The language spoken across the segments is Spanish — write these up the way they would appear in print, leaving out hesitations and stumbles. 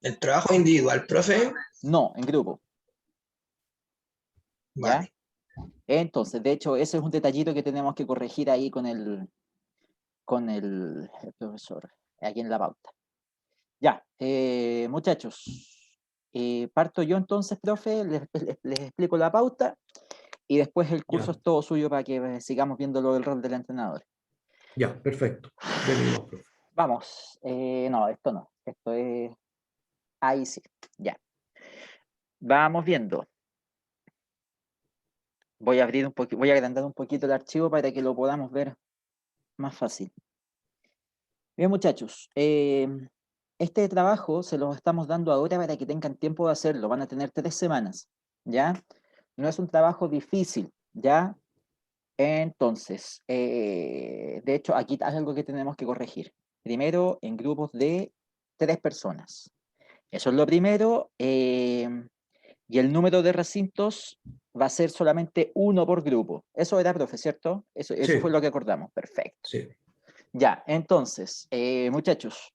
¿El trabajo individual, profe? No, en grupo. ¿Ya? Vale. Entonces, de hecho, ese es un detallito que tenemos que corregir ahí con el profesor, aquí en la pauta. Ya, muchachos, parto yo entonces, profe, les explico la pauta y después el curso Ya, es todo suyo para que sigamos viendo lo del rol del entrenador. ya, perfecto. Dele nomás, profe. Vamos, no, esto no, esto es, ahí sí, ya. Vamos viendo. Voy a abrir un poquito, voy a agrandar un poquito el archivo para que lo podamos ver más fácil. Bien, muchachos, este trabajo se los estamos dando ahora para que tengan tiempo de hacerlo. Van a tener 3 semanas, ¿ya? No es un trabajo difícil, ¿ya? Entonces, de hecho, aquí hay algo que tenemos que corregir. Primero, en grupos de 3 personas. Eso es lo primero. Y el número de recintos va a ser solamente 1 por grupo. Eso era, profe, ¿cierto? Eso fue Sí, lo que acordamos. Perfecto. sí. Ya, entonces, muchachos,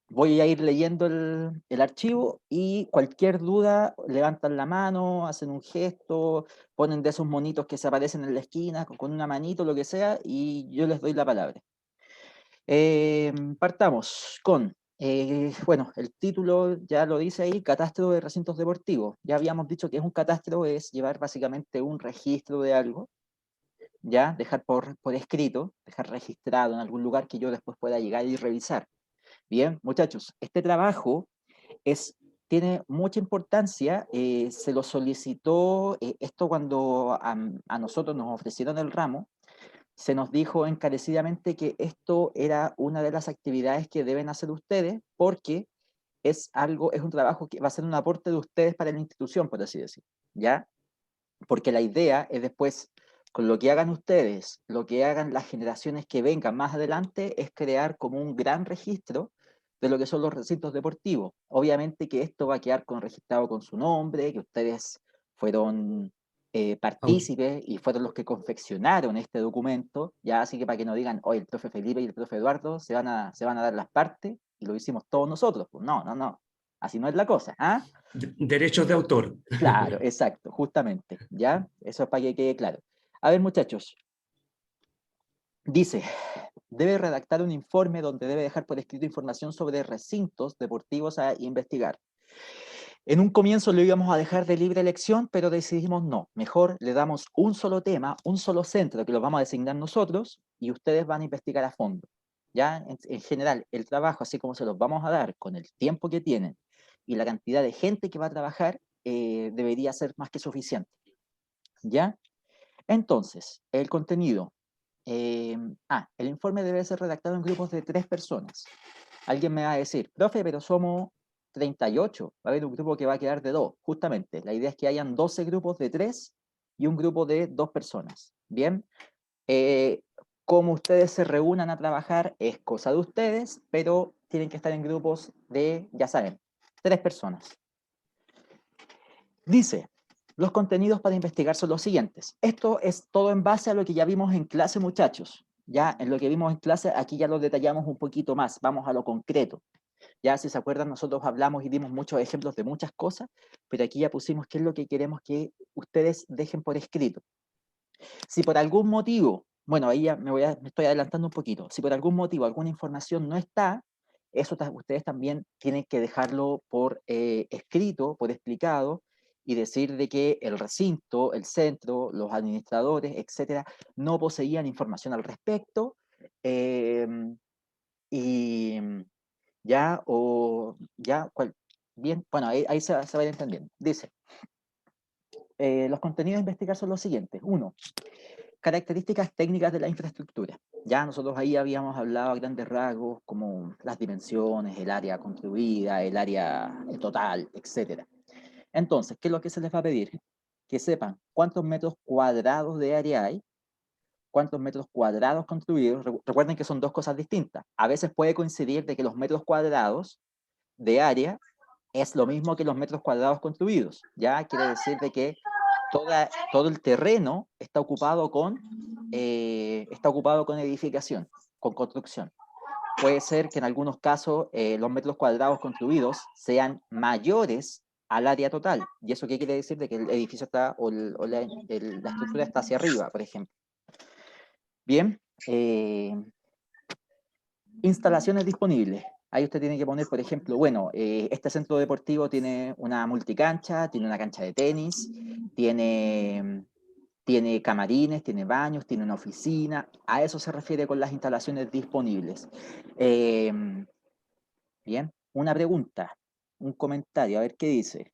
voy a ir leyendo el archivo y cualquier duda levantan la mano, hacen un gesto, ponen de esos monitos que se aparecen en la esquina con una manito, lo que sea, y yo les doy la palabra. Partamos con, bueno, el título ya lo dice ahí, catastro de recintos deportivos. Ya habíamos dicho que es un catastro, es llevar básicamente un registro de algo, ya, dejar por escrito, dejar registrado en algún lugar que yo después pueda llegar y revisar. Bien, muchachos, este trabajo tiene mucha importancia, se lo solicitó, esto cuando a nosotros nos ofrecieron el ramo, se nos dijo encarecidamente que esto era una de las actividades que deben hacer ustedes porque es un trabajo que va a ser un aporte de ustedes para la institución, por así decir, ¿ya? Porque la idea es después, con lo que hagan ustedes, lo que hagan las generaciones que vengan más adelante, es crear como un gran registro de lo que son los recintos deportivos. Obviamente que esto va a quedar registrado con su nombre, que ustedes fueron Au- partícipes y fueron los que confeccionaron este documento, ya así que para que no digan, hoy el profe Felipe y el profe Eduardo se van a dar las partes y lo hicimos todos nosotros. Pues no, no, no. Así no es la cosa, ¿ah? Derechos de autor. Claro, exacto, justamente, ¿ya? Eso es para que quede claro. A ver, muchachos, dice, debe redactar un informe donde debe dejar por escrito información sobre recintos deportivos a investigar. En un comienzo lo íbamos a dejar de libre elección, pero decidimos no. Mejor le damos un solo tema, un solo centro que lo vamos a designar nosotros y ustedes van a investigar a fondo. ¿Ya? En general, el trabajo, así como se los vamos a dar con el tiempo que tienen y la cantidad de gente que va a trabajar, debería ser más que suficiente. ¿Ya? Entonces, el contenido. El informe debe ser redactado en grupos de 3 personas. Alguien me va a decir, profe, pero somos 38, va a haber un grupo que va a quedar de 2. Justamente, la idea es que hayan 12 grupos de 3 y un grupo de 2 personas. Bien, eh, cómo ustedes se reúnan a trabajar es cosa de ustedes, pero tienen que estar en grupos de, ya saben, 3 personas. Dice, los contenidos para investigar son los siguientes. Esto es todo en base a lo que ya vimos en clase, muchachos. Ya en lo que vimos en clase, aquí ya lo detallamos un poquito más. Vamos a lo concreto. Ya si se acuerdan, nosotros hablamos y dimos muchos ejemplos de muchas cosas, pero aquí ya pusimos qué es lo que queremos que ustedes dejen por escrito. Si por algún motivo, bueno, ahí ya me estoy adelantando un poquito, si por algún motivo alguna información no está, eso ustedes también tienen que dejarlo por escrito, por explicado, y decir de que el recinto, el centro, los administradores, etcétera, no poseían información al respecto, eh, y ya, o ya, bien, bueno, ahí se va a ir entendiendo. Dice, los contenidos a investigar son los siguientes. Uno, características técnicas de la infraestructura. Ya nosotros ahí habíamos hablado a grandes rasgos como las dimensiones, el área construida, el área total, etc. Entonces, ¿qué es lo que se les va a pedir? Que sepan cuántos metros cuadrados de área hay, cuántos metros cuadrados construidos. Recuerden que son dos cosas distintas. A veces puede coincidir de que los metros cuadrados de área es lo mismo que los metros cuadrados construidos. Ya quiere decir de que todo el terreno está ocupado con edificación, con construcción. puede ser que en algunos casos los metros cuadrados construidos sean mayores al área total. ¿Y eso qué quiere decir? De que el edificio está, la estructura está hacia arriba, por ejemplo. Bien. Instalaciones disponibles. Ahí usted tiene que poner, por ejemplo, bueno, este centro deportivo tiene una multicancha, tiene una cancha de tenis, tiene camarines, tiene baños, tiene una oficina. A eso se refiere con las instalaciones disponibles. Bien, una pregunta, un comentario, a ver qué dice.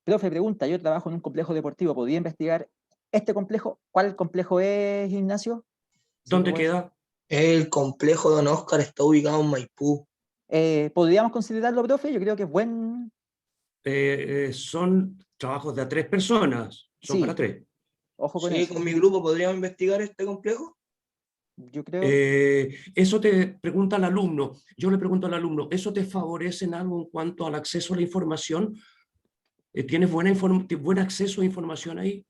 Profe pregunta, yo trabajo en un complejo deportivo, ¿podría investigar este complejo? ¿Cuál complejo es, Ignacio? ¿Dónde queda? El complejo Don Oscar está ubicado en Maipú. ¿Podríamos considerarlo, profe? Yo creo que es buen... son trabajos de a 3 personas, son Sí, para 3. ojo con Sí, eso. con mi grupo podríamos investigar este complejo. Yo creo... Eso te pregunta el alumno. Yo le pregunto al alumno, ¿eso te favorece en algo en cuanto al acceso a la información? ¿Tienes buen acceso a información ahí?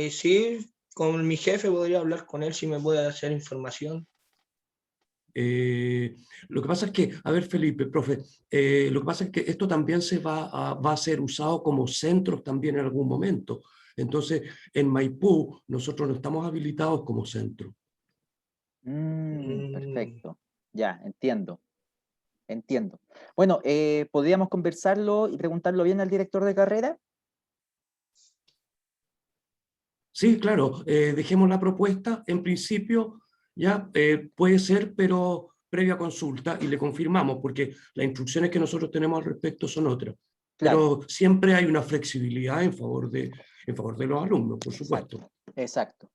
Sí, con mi jefe podría hablar con él si me puede hacer información. Lo que pasa es que, a ver Felipe, profe, lo que pasa es que esto también va a ser usado como centros también en algún momento. Entonces, en Maipú nosotros no estamos habilitados como centro. Perfecto. Ya, entiendo. Entiendo. Bueno, ¿podríamos conversarlo y preguntarlo bien al director de carrera? Sí, claro, dejemos la propuesta. En principio, ya puede ser, pero previa consulta y le confirmamos, porque las instrucciones que nosotros tenemos al respecto son otras. Claro. Pero siempre hay una flexibilidad en favor de los alumnos, por supuesto. Exacto. Exacto.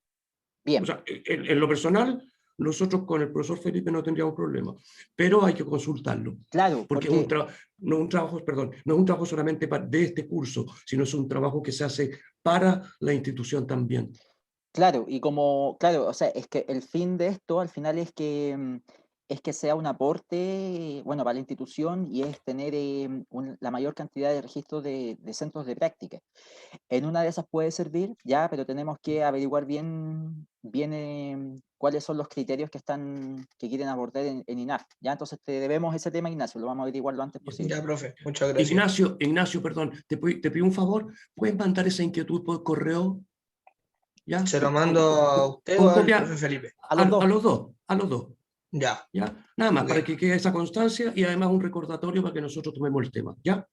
Bien. O sea, en lo personal, nosotros con el profesor Felipe no tendríamos problema, pero hay que consultarlo. Claro, Porque porque... no es un trabajo, perdón, no es un trabajo solamente de este curso, sino es un trabajo que se hace para la institución también. Claro, y como, claro, o sea, es que el fin de esto al final es que sea un aporte, bueno, para la institución y es tener la mayor cantidad de registros de centros de práctica. En una de esas puede servir, ya, pero tenemos que averiguar bien cuáles son los criterios que quieren abordar en INAF. Ya, entonces te debemos ese tema, Ignacio, lo vamos a averiguar lo antes posible. Ya, profe, muchas gracias. Ignacio, perdón, te pido un favor, ¿puedes mandar esa inquietud por correo? ¿Ya? ¿Se lo mando a usted Con o al copia profe Felipe? A los dos. a los dos. Ya. ¿Ya? Nada más, Ok. para que quede esa constancia y además un recordatorio para que nosotros tomemos el tema. ¿Ya?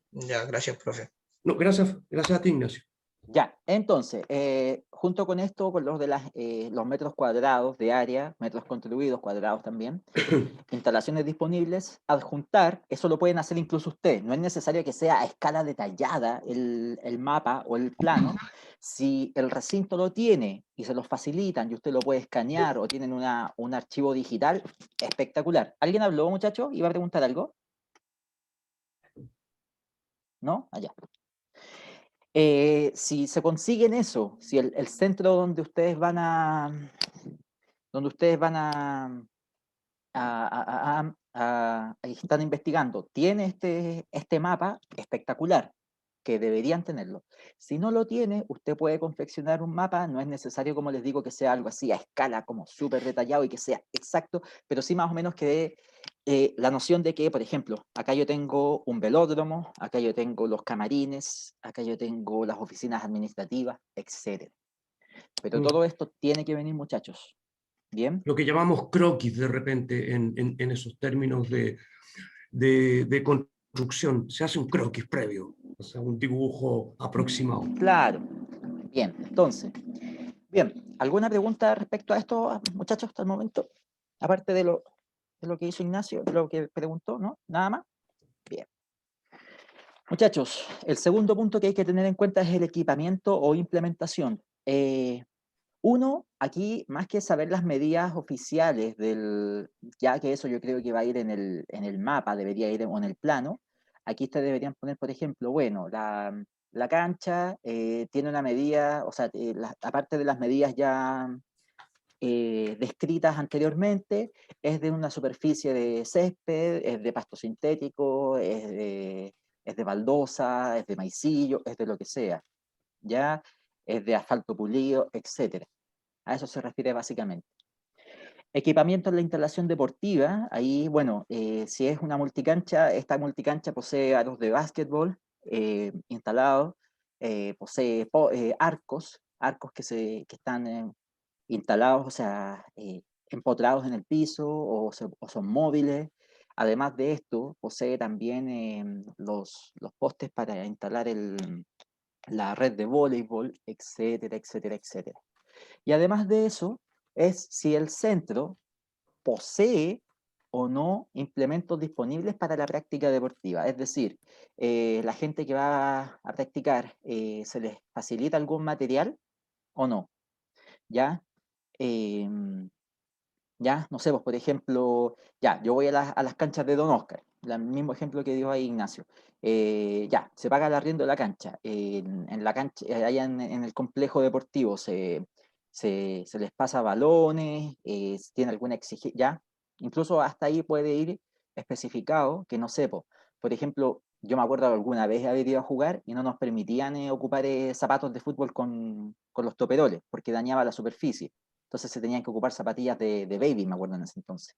Ya, gracias, profe. No, gracias a ti, Ignacio. Ya, entonces, junto con esto, con los metros cuadrados de área, metros contribuidos cuadrados también, instalaciones disponibles, adjuntar, eso lo pueden hacer incluso ustedes, no es necesario que sea a escala detallada el mapa o el plano. Si el recinto lo tiene y se lo facilitan y usted lo puede escanear o tienen un archivo digital, espectacular. ¿Alguien habló, muchacho? ¿Iba a preguntar algo? ¿No? Allá. Si se consiguen eso, si el centro donde ustedes van a están investigando tiene este mapa, espectacular, que deberían tenerlo. Si no lo tiene, usted puede confeccionar un mapa, no es necesario, como les digo, que sea algo así a escala, como súper detallado y que sea exacto, pero sí más o menos que dé la noción de que, por ejemplo, acá yo tengo un velódromo, acá yo tengo los camarines, acá yo tengo las oficinas administrativas, etc. Pero todo esto tiene que venir, muchachos. ¿Bien? Lo que llamamos croquis de repente en esos términos de construcción. Se hace un croquis previo, o sea, un dibujo aproximado. Claro. Bien, entonces. Bien, ¿alguna pregunta respecto a esto, muchachos, hasta el momento? Aparte de lo que hizo Ignacio, de lo que preguntó, ¿no? Nada más. Bien. Muchachos, el segundo punto que hay que tener en cuenta es el equipamiento o implementación. Uno, aquí, más que saber las medidas oficiales ya que eso yo creo que va a ir en el mapa, debería ir en el plano, aquí ustedes deberían poner, por ejemplo, bueno, la cancha tiene una medida, o sea, aparte de las medidas ya descritas anteriormente, es de una superficie de césped, es de pasto sintético, es de baldosa, es de maicillo, es de lo que sea, ya es de asfalto pulido, etc. A eso se refiere básicamente. Equipamiento en la instalación deportiva, ahí, bueno, si es una multicancha, esta multicancha posee aros de básquetbol instalados, posee arcos que están instalados, o sea, empotrados en el piso o son móviles. Además de esto, posee también los postes para instalar la red de voleibol, etcétera, etcétera, etcétera. Y además de eso, es si el centro posee o no implementos disponibles para la práctica deportiva. Es decir, la gente que va a practicar, ¿se les facilita algún material o no? ¿Ya? Em, ya, no sé, pues por ejemplo, ya, yo voy a las canchas de Don Oscar, el mismo ejemplo que dio ahí Ignacio. Ya, se paga el arriendo de la cancha. En la cancha, allá en el complejo deportivo se les pasa balones, si tiene alguna exigencia, ya, incluso hasta ahí puede ir especificado que no sé, por ejemplo, yo me acuerdo alguna vez haber ido a jugar y no nos permitían ocupar zapatos de fútbol con los toperoles, porque dañaba la superficie. Entonces se tenían que ocupar zapatillas de baby, me acuerdo en ese entonces.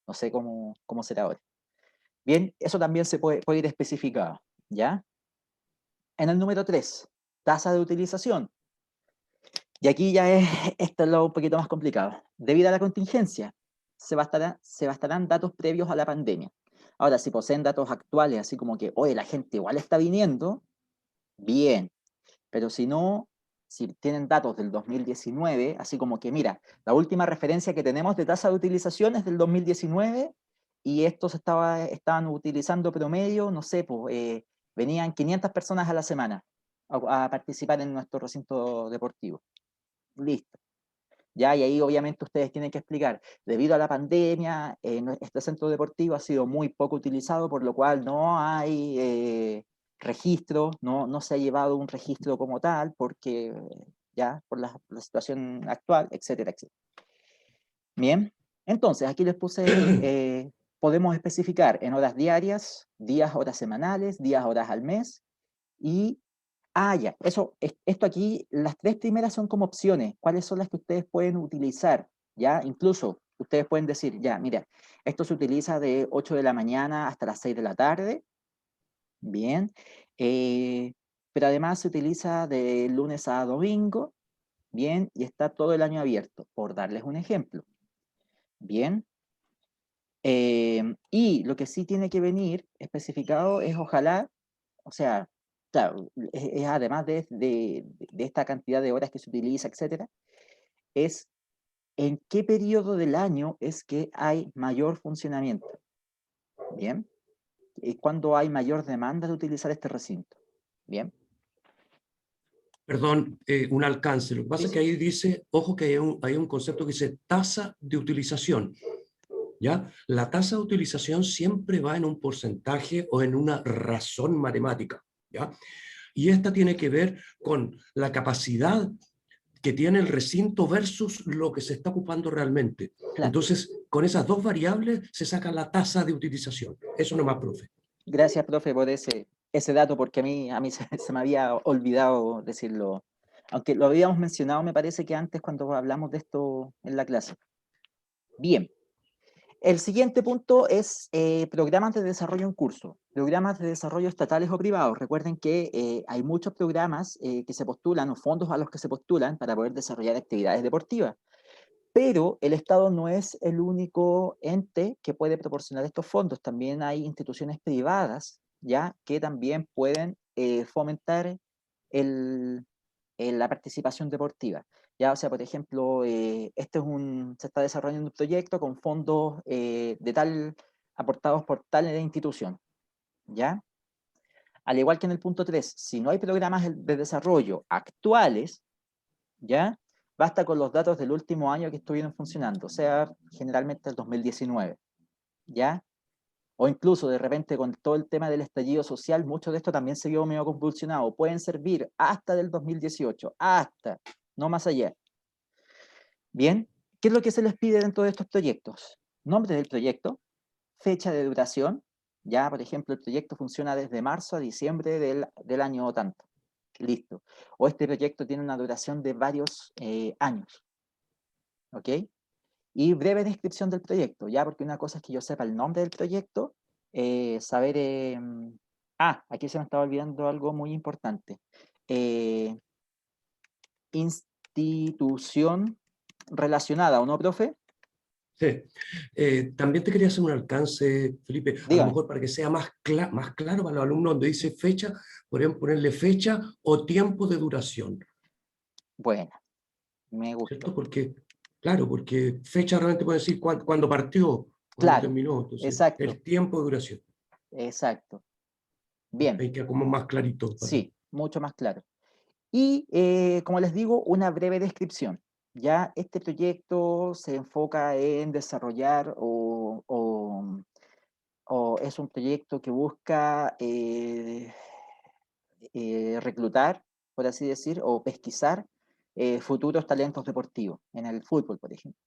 No sé cómo será ahora. Bien, eso también se puede ir especificado, ¿ya? En el número 3, tasa de utilización. Y aquí ya esto es lo un poquito más complicado. Debido a la contingencia, se bastarán datos previos a la pandemia. Ahora, si poseen datos actuales, así como que, oye, la gente igual está viniendo, bien. Pero si no, si tienen datos del 2019, así como que, mira, la última referencia que tenemos de tasa de utilización es del 2019 y estos estaban utilizando promedio, no sé, pues, venían 500 personas a la semana a participar en nuestro recinto deportivo. Listo. Ya, y ahí obviamente ustedes tienen que explicar, debido a la pandemia, este centro deportivo ha sido muy poco utilizado, por lo cual no hay registro, no se ha llevado un registro como tal, porque ya, por la situación actual, etcétera, etcétera. Bien, entonces aquí les puse, podemos especificar en horas diarias, días, horas semanales, días, horas al mes, y ya, esto aquí, las 3 primeras son como opciones. ¿Cuáles son las que ustedes pueden utilizar? Ya, incluso ustedes pueden decir, ya, mira, esto se utiliza de 8 de la mañana hasta las 6 de la tarde. Bien. Pero además se utiliza de lunes a domingo. Bien, y está todo el año abierto, por darles un ejemplo. Bien. Y lo que sí tiene que venir especificado es ojalá, o sea, claro, es además de esta cantidad de horas que se utiliza, etcétera, es en qué periodo del año es que hay mayor funcionamiento. Bien. Y cuándo hay mayor demanda de utilizar este recinto. Bien. Perdón, un alcance. Lo que pasa Sí, es que sí. ahí dice, ojo que hay un concepto que dice tasa de utilización. ¿Ya? La tasa de utilización siempre va en un porcentaje o en una razón matemática. ¿Ya? Y esta tiene que ver con la capacidad que tiene el recinto versus lo que se está ocupando realmente. Claro. Entonces, con esas dos variables se saca la tasa de utilización. Eso nomás, profe. Gracias, profe, por ese dato, porque a mí se me había olvidado decirlo. Aunque lo habíamos mencionado, me parece que antes cuando hablamos de esto en la clase. Bien. El siguiente punto es programas de desarrollo en curso, programas de desarrollo estatales o privados. Recuerden que hay muchos programas que se postulan o fondos a los que se postulan para poder desarrollar actividades deportivas, pero el Estado no es el único ente que puede proporcionar estos fondos. También hay instituciones privadas, ¿ya? Que también pueden fomentar la participación deportiva. Ya, o sea, por ejemplo, se está desarrollando un proyecto con fondos aportados por tal institución, ¿ya? Al igual que en el punto 3, si no hay programas de desarrollo actuales, ¿ya? Basta con los datos del último año que estuvieron funcionando, o sea, generalmente el 2019, ¿ya? O incluso de repente con todo el tema del estallido social, mucho de esto también se vio medio convulsionado. Pueden servir hasta del 2018, hasta, no más allá. Bien, ¿qué es lo que se les pide dentro de estos proyectos? Nombre del proyecto, fecha de duración, ya por ejemplo el proyecto funciona desde marzo a diciembre del año tanto, listo. O este proyecto tiene una duración de varios años, ¿ok? y breve descripción del proyecto, ya, porque una cosa es que yo sepa el nombre del proyecto, saber... aquí se me estaba olvidando algo muy importante. Institución relacionada, ¿o no, profe? Sí. También te quería hacer un alcance, Felipe, a lo Dígame. mejor para que sea más claro para los alumnos, donde dice fecha, podrían ponerle fecha o tiempo de duración, Bueno, me ¿cierto? gustó. Porque, claro, porque fecha realmente puede decir cuándo partió, cuándo Claro, terminó, entonces exacto, el tiempo de duración, exacto. Bien, ahí queda como más clarito para... sí, mucho más claro. Y como les digo, una breve descripción. Ya este proyecto se enfoca en desarrollar o es un proyecto que busca reclutar, por así decir, o pesquisar futuros talentos deportivos en el fútbol, por ejemplo.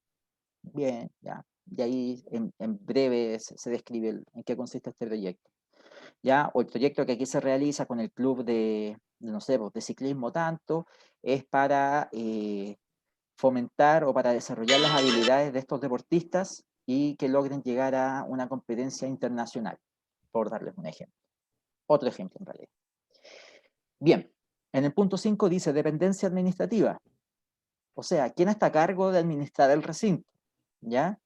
Bien, ya. Y ahí en breve se describe en qué consiste este proyecto. ¿Ya? O el proyecto que aquí se realiza con el club no sé, pues, de ciclismo tanto, es para fomentar o para desarrollar las habilidades de estos deportistas y que logren llegar a una competencia internacional, por darles un ejemplo. Otro ejemplo en realidad. Bien, en el punto 5 dice dependencia administrativa. O sea, ¿quién está a cargo de administrar el recinto? ¿Ya?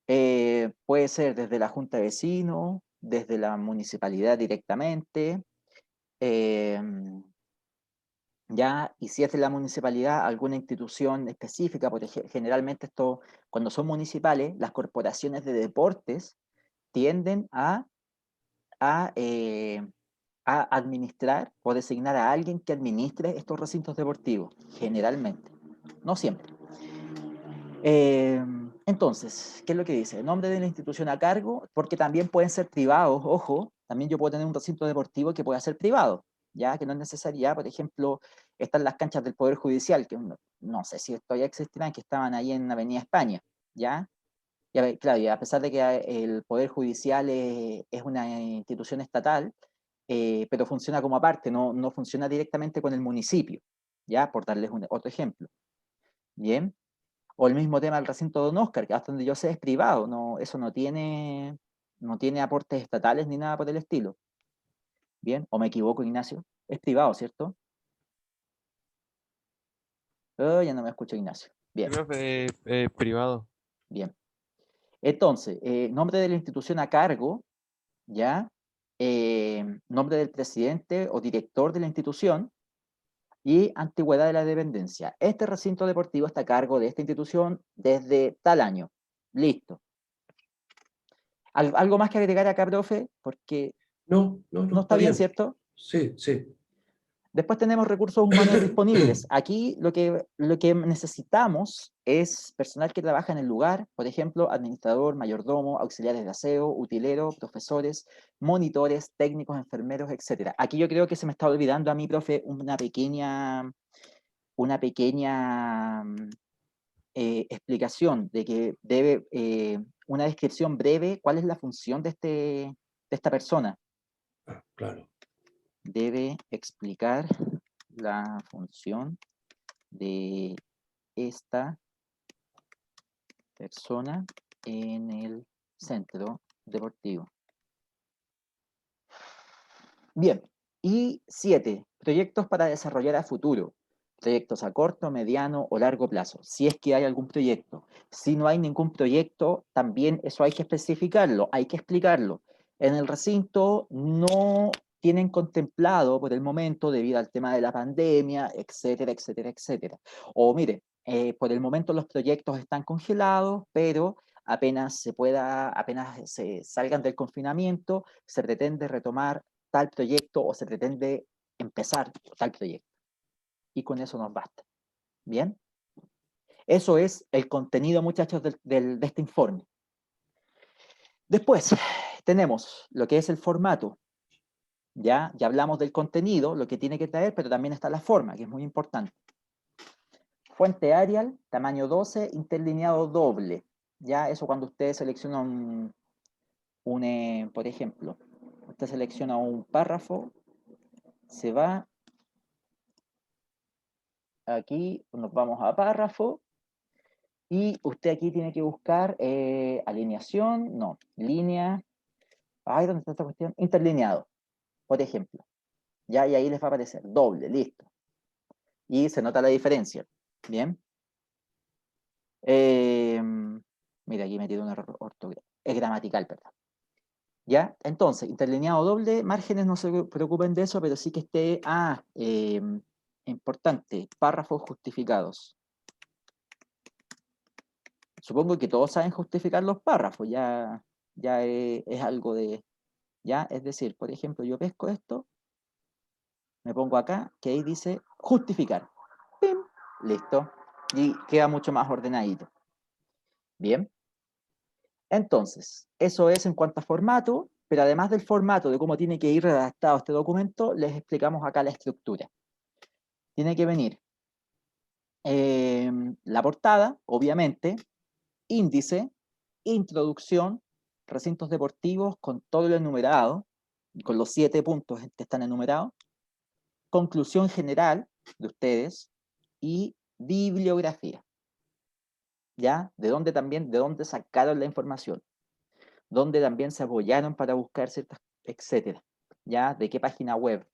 Puede ser desde la junta de vecinos, desde la municipalidad directamente, eh, ya, y si es de la municipalidad, alguna institución específica, porque generalmente esto, cuando son municipales, las corporaciones de deportes tienden a, eh, a administrar o designar a alguien que administre estos recintos deportivos, generalmente, no siempre. Entonces, ¿qué es lo que dice? Nombre de la institución a cargo, porque también pueden ser privados, ojo, también yo puedo tener un recinto deportivo que pueda ser privado, ya que no es necesario, por ejemplo, están las canchas del Poder Judicial, que no sé si todavía existirán, que estaban ahí en Avenida España, ¿ya? Y claro, y a pesar de que el Poder Judicial es una institución estatal, pero funciona como aparte, no funciona directamente con el municipio, ¿ya? Por darles otro ejemplo, ¿bien? O el mismo tema del recinto Don Oscar, que hasta donde yo sé es privado, eso no tiene aportes estatales ni nada por el estilo. Bien, o me equivoco, Ignacio, es privado, ¿cierto? Oh, ya no me escucho, Ignacio. Sí, Bien, profe, privado. bien. Entonces, nombre de la institución a cargo, ¿ya? Nombre del presidente o director de la institución y antigüedad de la dependencia. Este recinto deportivo está a cargo de esta institución desde tal año. Listo. ¿Algo más que agregar acá, profe? Porque No, no está está bien, bien. ¿cierto? Sí, sí. Después tenemos recursos humanos disponibles. Aquí lo que necesitamos es personal que trabaja en el lugar, por ejemplo, administrador, mayordomo, auxiliares de aseo, utilero, profesores, monitores, técnicos, enfermeros, etc. Aquí yo creo que se me está olvidando a mí, profe, una pequeña explicación de que debe, una descripción breve, cuál es la función de esta persona. Ah, claro. Debe explicar la función de esta persona en el centro deportivo. Bien, y 7, proyectos para desarrollar a futuro. Proyectos a corto, mediano o largo plazo, si es que hay algún proyecto. Si no hay ningún proyecto, también eso hay que especificarlo, hay que explicarlo. En el recinto no tienen contemplado por el momento, debido al tema de la pandemia, etcétera, etcétera, etcétera. O mire, por el momento los proyectos están congelados, pero apenas se salgan del confinamiento, se pretende retomar tal proyecto o se pretende empezar tal proyecto. Y con eso nos basta. ¿Bien? Eso es el contenido, muchachos, de este informe. Después tenemos lo que es el formato. Ya hablamos del contenido, lo que tiene que traer, pero también está la forma, que es muy importante. Fuente Arial, tamaño 12, interlineado doble. Ya eso cuando usted selecciona por ejemplo, usted selecciona un párrafo, se va, aquí nos vamos a párrafo, Y usted aquí tiene que buscar alineación, no, línea, ay, ¿dónde está esta cuestión? Interlineado, por ejemplo. Ya, y ahí les va a aparecer doble, listo. Y se nota la diferencia, ¿bien? Mira, aquí he metido un error ortográfico, es gramatical, perdón. ¿Ya? Entonces, interlineado doble, márgenes, no se preocupen de eso, pero sí que esté, importante, párrafos justificados. Supongo que todos saben justificar los párrafos, ya es algo de, ya, es decir, por ejemplo, yo pesco esto, me pongo acá, que ahí dice justificar. ¡Pim! Listo. Y queda mucho más ordenadito. Bien. Entonces, eso es en cuanto a formato, pero además del formato, de cómo tiene que ir redactado este documento, les explicamos acá la estructura. Tiene que venir la portada, obviamente, índice, introducción, recintos deportivos con todo lo enumerado, con los 7 puntos que están enumerados, conclusión general de ustedes y bibliografía. ¿Ya? De dónde sacaron la información, dónde también se apoyaron para buscar ciertas, etcétera. ¿Ya? De qué página web.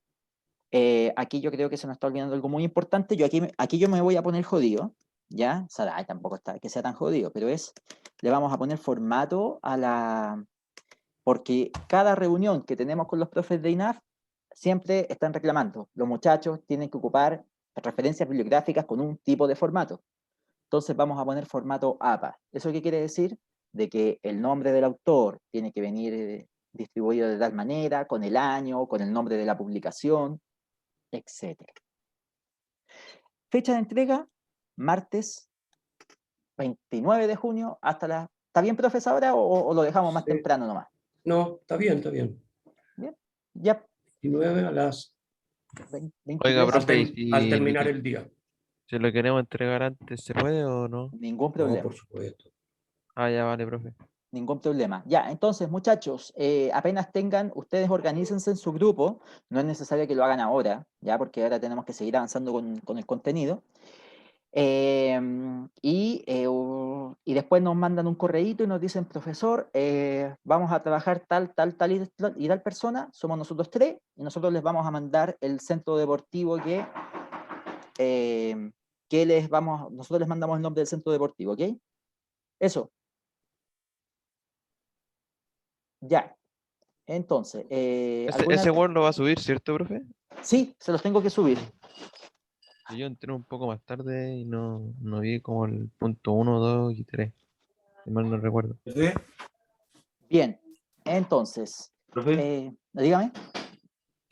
Aquí yo creo que se nos está olvidando algo muy importante. Aquí yo me voy a poner jodido, ¿ya? O sea, ay, tampoco está que sea tan jodido, pero le vamos a poner formato a la... Porque cada reunión que tenemos con los profes de INAF siempre están reclamando. Los muchachos tienen que ocupar referencias bibliográficas con un tipo de formato. Entonces vamos a poner formato APA. ¿Eso qué quiere decir? De que el nombre del autor tiene que venir distribuido de tal manera, con el año, con el nombre de la publicación, etc. Fecha de entrega, martes 29 de junio hasta la... ¿Está bien, profesor, ahora o lo dejamos más temprano nomás? No, está bien, está bien. Bien, ya. 19 a las... 23, Oiga, profe, ¿y al si terminar el día. si lo queremos entregar antes, se puede o no? ningún No, problema. por supuesto. Ah, ya vale, profe. Ningún problema. Ya, entonces, muchachos, apenas tengan, ustedes organícense en su grupo, no es necesario que lo hagan ahora, ya, porque ahora tenemos que seguir avanzando con el contenido. Y después nos mandan un correíto y nos dicen, profesor, vamos a trabajar tal y tal persona, somos nosotros 3, y nosotros les vamos a mandar el centro deportivo nosotros les mandamos el nombre del centro deportivo, ¿ok? Eso. Ya. Entonces, Ese Word lo va a subir, ¿cierto, profe? Sí, se los tengo que subir. Que yo entré un poco más tarde y no vi como el punto 1, 2 y 3. Si mal no recuerdo. Profe, Bien, entonces, dígame.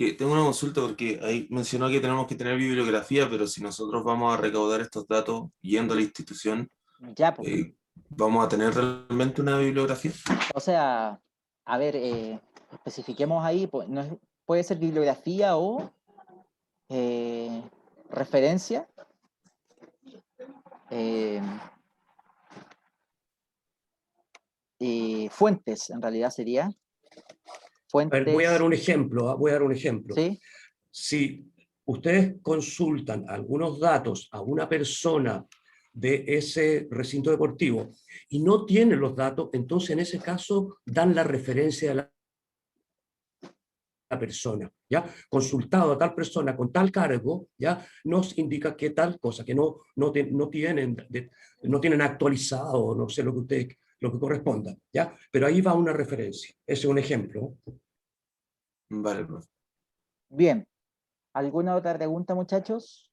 que tengo una consulta porque ahí mencionó que tenemos que tener bibliografía, pero si nosotros vamos a recaudar estos datos yendo a la institución, Ya, pues. ¿vamos a tener realmente una bibliografía? O sea, a ver, especifiquemos ahí, pues, puede ser bibliografía o referencia. Fuentes, en realidad sería. A ver, voy a dar Fuentes, un ejemplo, voy a dar un ejemplo. ¿sí? Si ustedes consultan algunos datos a una persona de ese recinto deportivo y no tienen los datos, entonces en ese caso dan la referencia de la persona, ¿ya? Consultado a tal persona con tal cargo, ¿ya? Nos indica que tal cosa, que no tienen actualizado, no sé lo que corresponda, ¿ya? Pero ahí va una referencia. Ese es un ejemplo. Vale, profe. Bien. ¿Alguna otra pregunta, muchachos?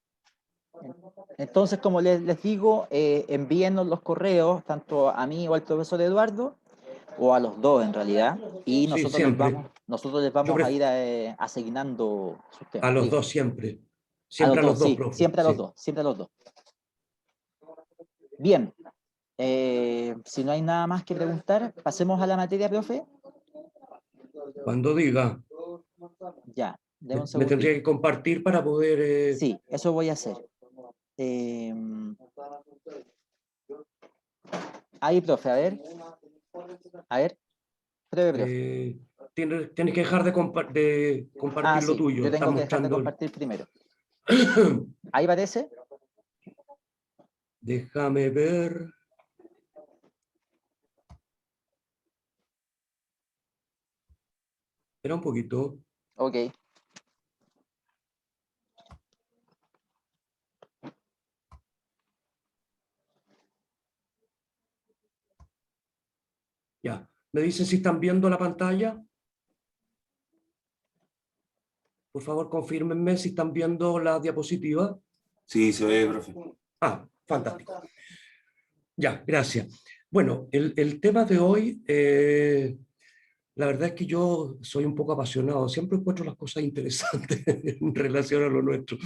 Entonces, como les digo, envíennos los correos, tanto a mí o al profesor Eduardo, o a los dos en realidad, y Sí, nosotros les siempre. vamos a ir asignando sus temas. A los Diga. dos siempre. A los Siempre a dos, los dos, sí, profe. siempre a los Sí. dos, siempre a los dos. Bien, si no hay nada más que preguntar, pasemos a la materia, profe. Cuando diga, Ya, deme un me tendría segundito. que compartir para poder... Sí, eso voy a hacer. Ahí, profe, a ver. A ver, pruebe, profe. tienes que dejar de compartir lo Sí, tuyo. yo Estás tengo que dejar de mostrando... compartir primero. Ahí parece. Déjame ver. Espera un poquito. Ok. Ya. ¿Me dicen si están viendo la pantalla? Por favor, confírmenme si están viendo la diapositiva. Sí, se ve, profe. Ah, fantástico. Ya, gracias. Bueno, el tema de hoy, la verdad es que yo soy un poco apasionado, siempre encuentro las cosas interesantes en relación a lo nuestro.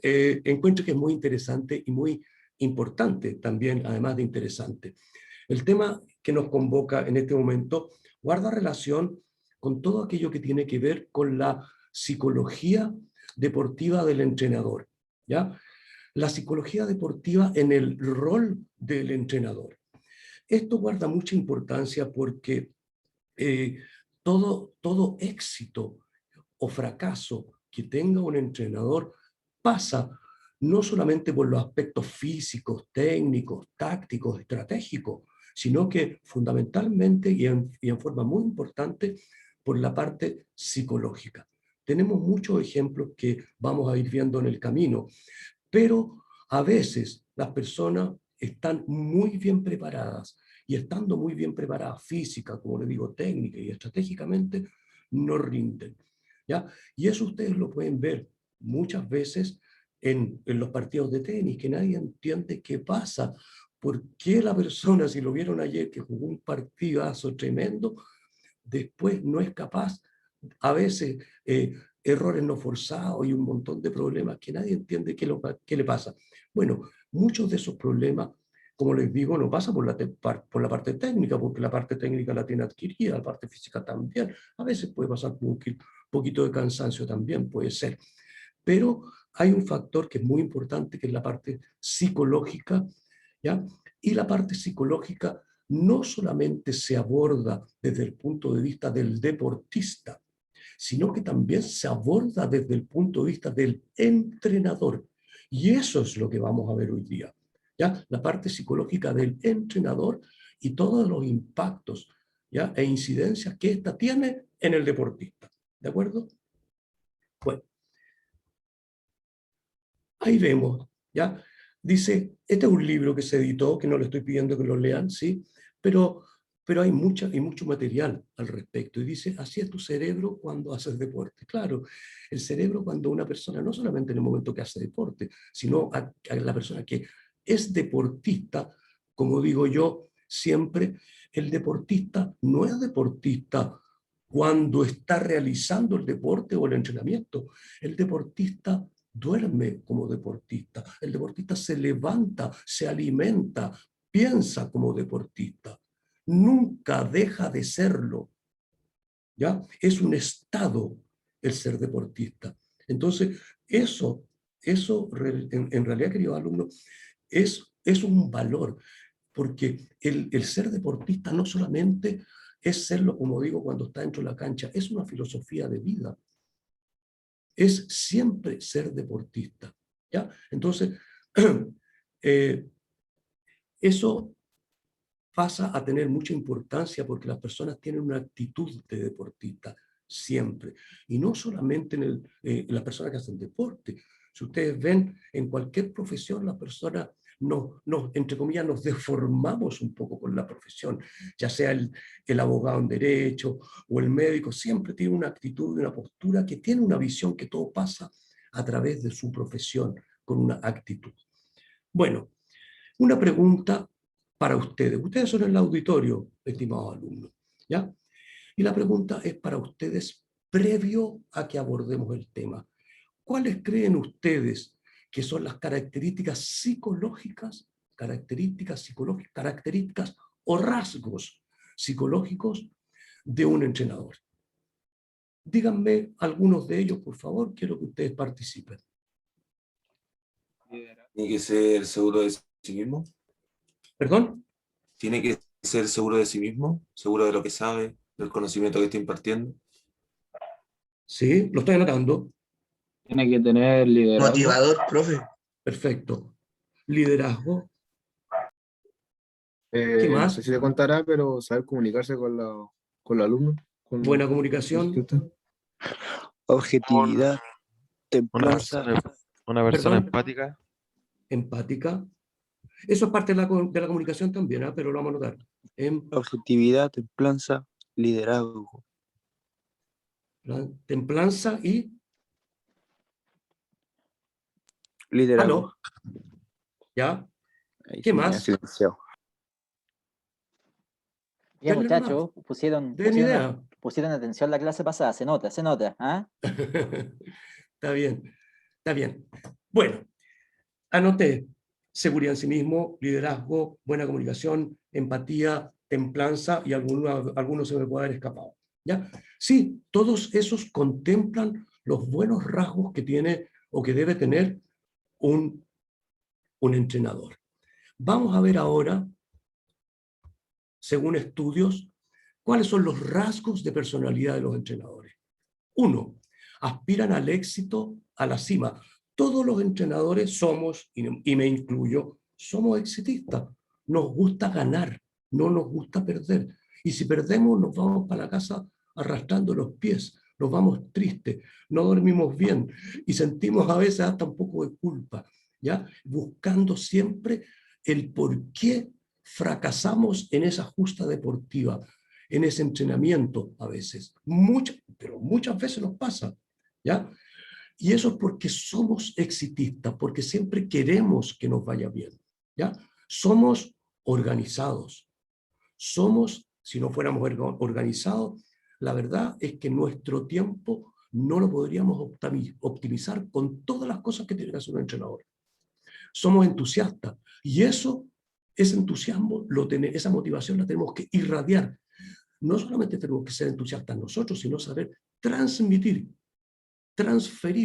Encuentro que es muy interesante y muy importante también, además de interesante. El tema que nos convoca en este momento guarda relación con todo aquello que tiene que ver con la psicología deportiva del entrenador, ¿ya? La psicología deportiva en el rol del entrenador. Esto guarda mucha importancia porque todo éxito o fracaso que tenga un entrenador pasa no solamente por los aspectos físicos, técnicos, tácticos, estratégicos, sino que fundamentalmente y en forma muy importante por la parte psicológica. Tenemos muchos ejemplos que vamos a ir viendo en el camino, pero a veces las personas están muy bien preparadas y estando muy bien preparadas física, como le digo, técnica y estratégicamente, no rinden, ¿ya? Y eso ustedes lo pueden ver muchas veces en los partidos de tenis, que nadie entiende qué pasa, por qué la persona, si lo vieron ayer, que jugó un partidazo tremendo, después no es capaz, a veces errores no forzados y un montón de problemas que nadie entiende qué le pasa. Bueno, muchos de esos problemas, como les digo, no pasan por la parte técnica, porque la parte técnica la tiene adquirida, la parte física también. A veces puede pasar por un poquito de cansancio también, puede ser. Pero hay un factor que es muy importante, que es la parte psicológica, ¿ya? Y la parte psicológica no solamente se aborda desde el punto de vista del deportista, sino que también se aborda desde el punto de vista del entrenador. Y eso es lo que vamos a ver hoy día, ¿ya? La parte psicológica del entrenador y todos los impactos, ¿ya? E incidencias que ésta tiene en el deportista. ¿De acuerdo? Bueno, ahí vemos, ¿ya? Dice, este es un libro que se editó, que no le estoy pidiendo que lo lean, ¿sí? Pero hay mucho material al respecto. Y dice, así es tu cerebro cuando haces deporte. Claro, el cerebro cuando una persona, no solamente en el momento que hace deporte, sino a la persona que es deportista, como digo yo siempre, el deportista no es deportista cuando está realizando el deporte o el entrenamiento. El deportista duerme como deportista, el deportista se levanta, se alimenta, piensa como deportista, nunca deja de serlo, ¿ya? Es un estado el ser deportista. Entonces, eso en realidad, queridos alumnos, es un valor, porque el ser deportista no solamente es serlo, como digo, cuando está dentro de la cancha, es una filosofía de vida. Es siempre ser deportista, ¿ya? Entonces, eso pasa a tener mucha importancia porque las personas tienen una actitud de deportista siempre. Y no solamente en las personas que hacen deporte. Si ustedes ven, en cualquier profesión, las personas entre comillas, nos deformamos un poco con la profesión, ya sea el abogado en derecho o el médico, siempre tiene una actitud y una postura que tiene una visión que todo pasa a través de su profesión, con una actitud. Bueno, una pregunta para ustedes. Ustedes son el auditorio, estimados alumnos, ¿ya? Y la pregunta es para ustedes previo a que abordemos el tema. ¿Cuáles creen ustedes que son las características o rasgos psicológicos de un entrenador? Díganme algunos de ellos, por favor, quiero que ustedes participen. Tiene que ser seguro de sí mismo. ¿Perdón? Tiene que ser seguro de sí mismo, seguro de lo que sabe, del conocimiento que está impartiendo. Sí, lo estoy anotando. Tiene que tener liderazgo. Motivador, profe. Perfecto. Liderazgo. ¿Qué No más? sé si te contará, pero saber comunicarse con los alumnos. Buena comunicación. Objetividad, Una templanza, persona Perdón. empática, Empática. Eso es parte de la comunicación también, ¿ah? Pero lo vamos a notar. objetividad, templanza, liderazgo. Templanza y... Liderazgo. ¿Aló? ¿Ya? Ahí ¿Qué sí me ha más? silenciado. Bien, Denle nomás. muchachos, Den idea. pusieron atención la clase pasada, se nota, ¿ah? Está bien, está bien. Bueno, anoté seguridad en sí mismo, liderazgo, buena comunicación, empatía, templanza y algunos se me puede haber escapado. ¿Ya? Sí, todos esos contemplan los buenos rasgos que tiene o que debe tener un entrenador. Vamos a ver ahora, según estudios, cuáles son los rasgos de personalidad de los entrenadores. 1. Aspiran al éxito, a la cima. Todos los entrenadores somos, y me incluyo, somos exitistas. Nos gusta ganar, no nos gusta perder. Y si perdemos, nos vamos para la casa arrastrando los pies, nos vamos tristes, no dormimos bien y sentimos a veces hasta un poco de culpa, ¿ya? Buscando siempre el por qué fracasamos en esa justa deportiva, en ese entrenamiento a veces. Pero muchas veces nos pasa, ¿ya? Y eso es porque somos exitistas, porque siempre queremos que nos vaya bien, ¿ya? Somos organizados. Si no fuéramos organizados, la verdad es que nuestro tiempo no lo podríamos optimizar con todas las cosas que tiene que hacer un entrenador. Somos entusiastas y ese entusiasmo, esa motivación la tenemos que irradiar. No solamente tenemos que ser entusiastas nosotros, sino saber transferir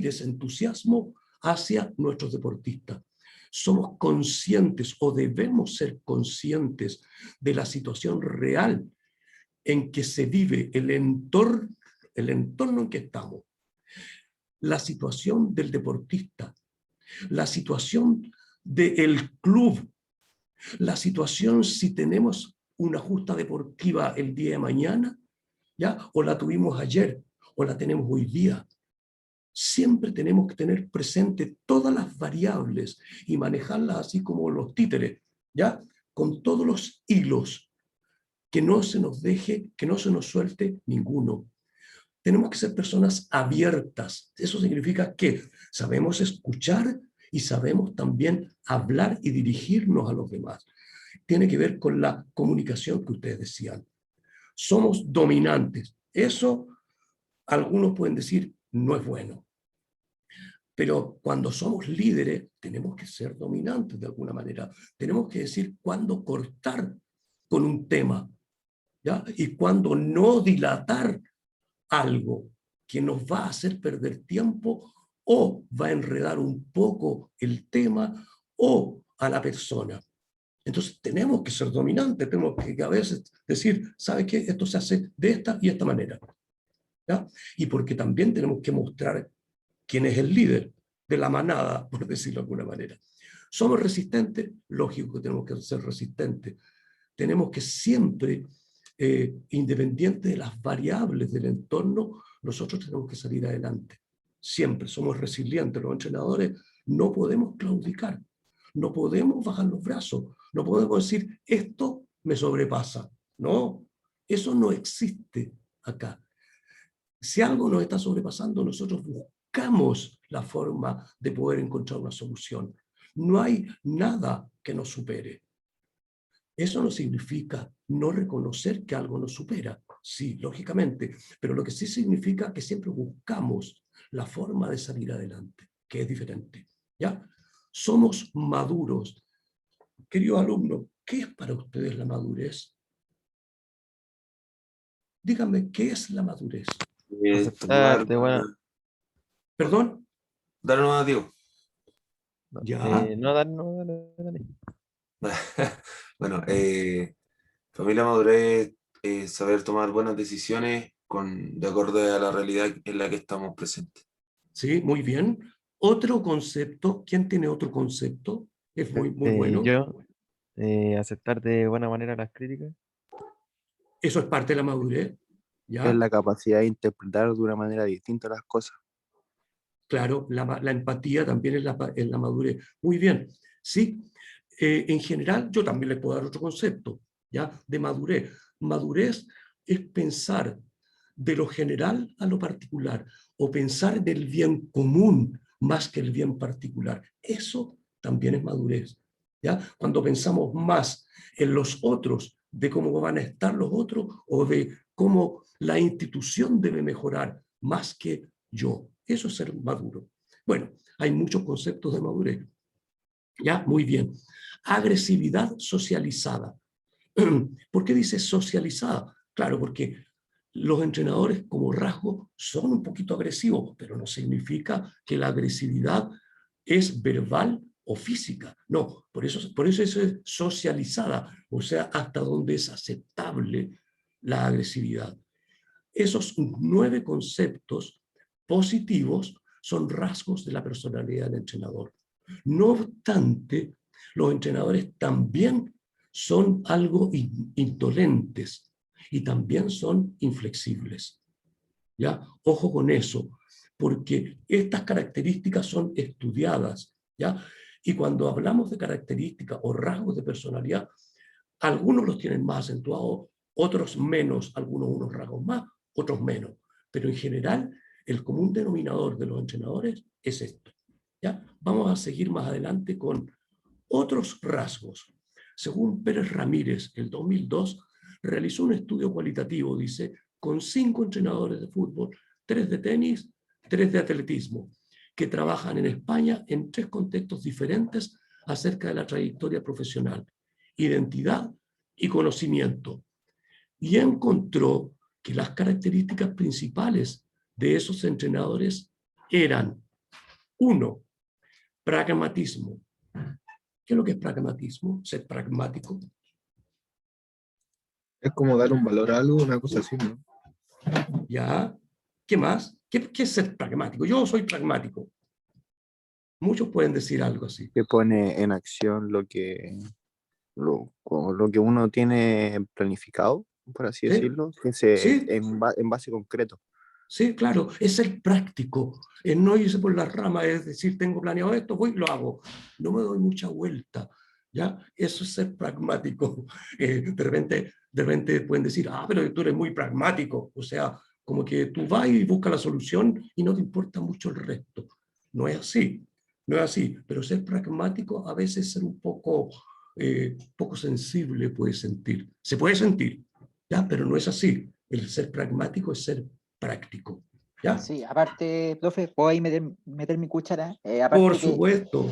ese entusiasmo hacia nuestros deportistas. Somos conscientes o debemos ser conscientes de la situación real en que se vive el entorno en que estamos. La situación del deportista, la situación del club, la situación si tenemos una justa deportiva el día de mañana, ¿ya? O la tuvimos ayer, o la tenemos hoy día. Siempre tenemos que tener presente todas las variables y manejarlas así como los títeres, ¿ya? Con todos los hilos, que no se nos deje, que no se nos suelte ninguno. Tenemos que ser personas abiertas. Eso significa que sabemos escuchar y sabemos también hablar y dirigirnos a los demás. Tiene que ver con la comunicación que ustedes decían. Somos dominantes. Eso, algunos pueden decir, no es bueno. Pero cuando somos líderes, tenemos que ser dominantes de alguna manera. Tenemos que decir cuándo cortar con un tema, ¿ya? Y cuándo no dilatar algo que nos va a hacer perder tiempo o va a enredar un poco el tema o a la persona. Entonces tenemos que ser dominantes, tenemos que a veces decir, ¿sabe qué? Esto se hace de esta y esta manera, ¿ya? Y porque también tenemos que mostrar quién es el líder de la manada, por decirlo de alguna manera. ¿Somos resistentes? Lógico que tenemos que ser resistentes. Tenemos que siempre, independiente de las variables del entorno, nosotros tenemos que salir adelante. Siempre somos resilientes. Los entrenadores no podemos claudicar, no podemos bajar los brazos, no podemos decir, esto me sobrepasa. No, eso no existe acá. Si algo nos está sobrepasando, nosotros buscamos la forma de poder encontrar una solución. No hay nada que nos supere. Eso no significa no reconocer que algo nos supera. Sí, lógicamente, pero lo que sí significa que siempre buscamos la forma de salir adelante, que es diferente. ¿Ya? Somos maduros. Queridos alumnos, ¿qué es para ustedes la madurez? Díganme, ¿qué es la madurez? aceptar de buena, ¿Perdón? Dale nomás, Diego. Ya. no dar, no, dale. Bueno, para mí la madurez es saber tomar buenas decisiones de acuerdo a la realidad en la que estamos presentes. Sí, muy bien. Otro concepto, ¿quién tiene otro concepto? Es muy bueno. Yo, aceptar de buena manera las críticas. Eso es parte de la madurez. ¿ya? Es la capacidad de interpretar de una manera distinta las cosas. Claro, la empatía también es la madurez. Muy bien, ¿sí? En general, yo también les puedo dar otro concepto, ¿ya? De madurez. Madurez es pensar de lo general a lo particular, o pensar del bien común más que el bien particular. Eso también es madurez, ¿ya? Cuando pensamos más en los otros, de cómo van a estar los otros, o de cómo la institución debe mejorar más que yo. Eso es ser maduro. Bueno, hay muchos conceptos de madurez. ¿Ya? Muy bien. Agresividad socializada. ¿Por qué dice socializada? Claro, porque los entrenadores como rasgo son un poquito agresivos, pero no significa que la agresividad es verbal o física. No, por eso es socializada, o sea, hasta donde es aceptable la agresividad. Esos 9 conceptos positivos son rasgos de la personalidad del entrenador. No obstante, los entrenadores también son algo indolentes y también son inflexibles. ¿Ya? Ojo con eso, porque estas características son estudiadas, ¿ya? Y cuando hablamos de características o rasgos de personalidad, algunos los tienen más acentuados, otros menos, algunos unos rasgos más, otros menos. Pero en general, el común denominador de los entrenadores es esto. ¿Ya? Vamos a seguir más adelante con otros rasgos. Según Pérez Ramírez, el 2002, realizó un estudio cualitativo, dice, con 5 entrenadores de fútbol, 3 de tenis, 3 de atletismo, que trabajan en España en 3 contextos diferentes acerca de la trayectoria profesional, identidad y conocimiento. Y encontró que las características principales de esos entrenadores eran: 1, pragmatismo. ¿Qué es lo que es pragmatismo? Ser pragmático. Es como dar un valor a algo, una cosa así, ¿no? ¿Ya? ¿Qué más? ¿Qué es ser pragmático? Yo soy pragmático. Muchos pueden decir algo así. Que pone en acción como lo que uno tiene planificado, por así ¿Sí? decirlo, ¿Sí? en base concreto. Sí, claro, es ser práctico, es no irse por las ramas, es decir, tengo planeado esto, voy y lo hago. No me doy mucha vuelta, ¿ya? Eso es ser pragmático. De repente pueden decir, ah, pero tú eres muy pragmático, o sea, como que tú vas y buscas la solución y no te importa mucho el resto. No es así, no es así, pero ser pragmático a veces ser un poco sensible puede sentir. Se puede sentir, ¿ya? Pero no es así. El ser pragmático es ser práctico, ¿ya? Sí, aparte, profe, puedo ahí meter mi cuchara. Por Aparte que supuesto.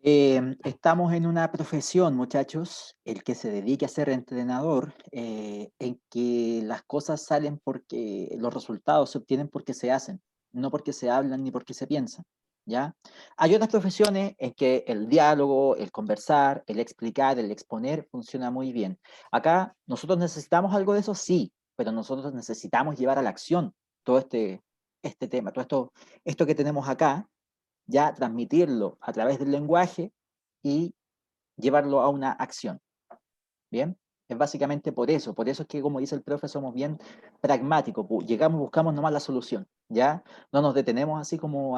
estamos en una profesión, muchachos, el que se dedique a ser entrenador, en que las cosas salen porque los resultados se obtienen porque se hacen, no porque se hablan ni porque se piensan, ¿ya? Hay otras profesiones en que el diálogo, el conversar, el explicar, el exponer funciona muy bien. Acá, ¿nosotros necesitamos algo de eso? Sí, pero nosotros necesitamos llevar a la acción todo este tema, todo esto que tenemos acá, ya transmitirlo a través del lenguaje y llevarlo a una acción. ¿Bien? Es básicamente por eso es que, como dice el profe, somos bien pragmáticos, llegamos, buscamos nomás la solución, ¿ya? No nos detenemos así como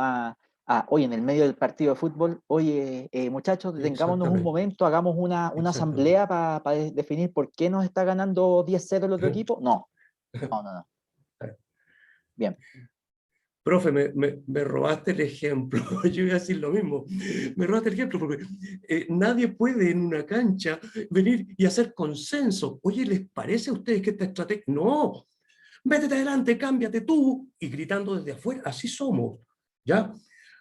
oye, en el medio del partido de fútbol, oye, muchachos, detengámonos un Exactamente, momento, hagamos una exactamente. asamblea para definir por qué nos está ganando 10-0 el otro equipo. No, no, no, no. Bien. Profe, me robaste el ejemplo. Yo iba a decir lo mismo. Me robaste el ejemplo porque nadie puede en una cancha venir y hacer consenso. Oye, ¿les parece a ustedes que esta estrategia? No, métete adelante, cámbiate tú. Y gritando desde afuera, así somos. ¿Ya?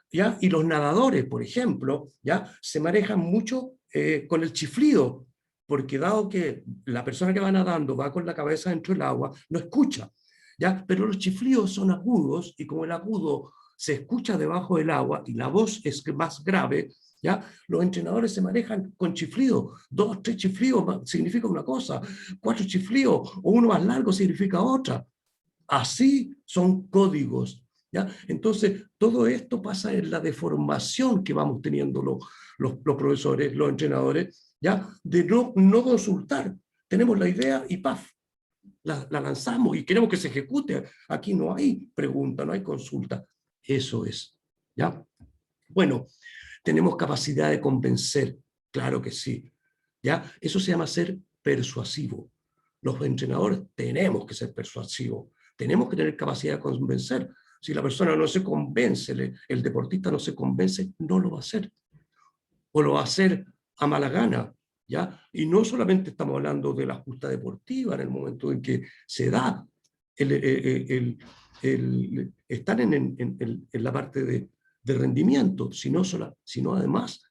¿Ya? Y los nadadores, por ejemplo, ¿ya? Se manejan mucho con el chiflido, porque dado que la persona que va nadando va con la cabeza dentro del agua, no escucha, ¿ya? Pero los chiflidos son agudos, y como el agudo se escucha debajo del agua y la voz es más grave, ¿ya? Los entrenadores se manejan con chiflidos. 2, 3 chiflidos significa una cosa, 4 chiflidos o uno más largo significa otra. Así son códigos, ¿ya? Entonces, todo esto pasa en la deformación que vamos teniendo los profesores, los entrenadores, ¿ya? De no consultar. Tenemos la idea y ¡paf! la lanzamos y queremos que se ejecute. Aquí no hay pregunta, no hay consulta. Eso es, ¿ya? Bueno, tenemos capacidad de convencer, claro que sí, ¿ya? Eso se llama ser persuasivo. Los entrenadores tenemos que ser persuasivos, tenemos que tener capacidad de convencer. Si la persona no se convence, el deportista no se convence, no lo va a hacer. O lo va a hacer a mala gana, ¿ya? Y no solamente estamos hablando de la justa deportiva en el momento en que se da estar en la parte de rendimiento, sino además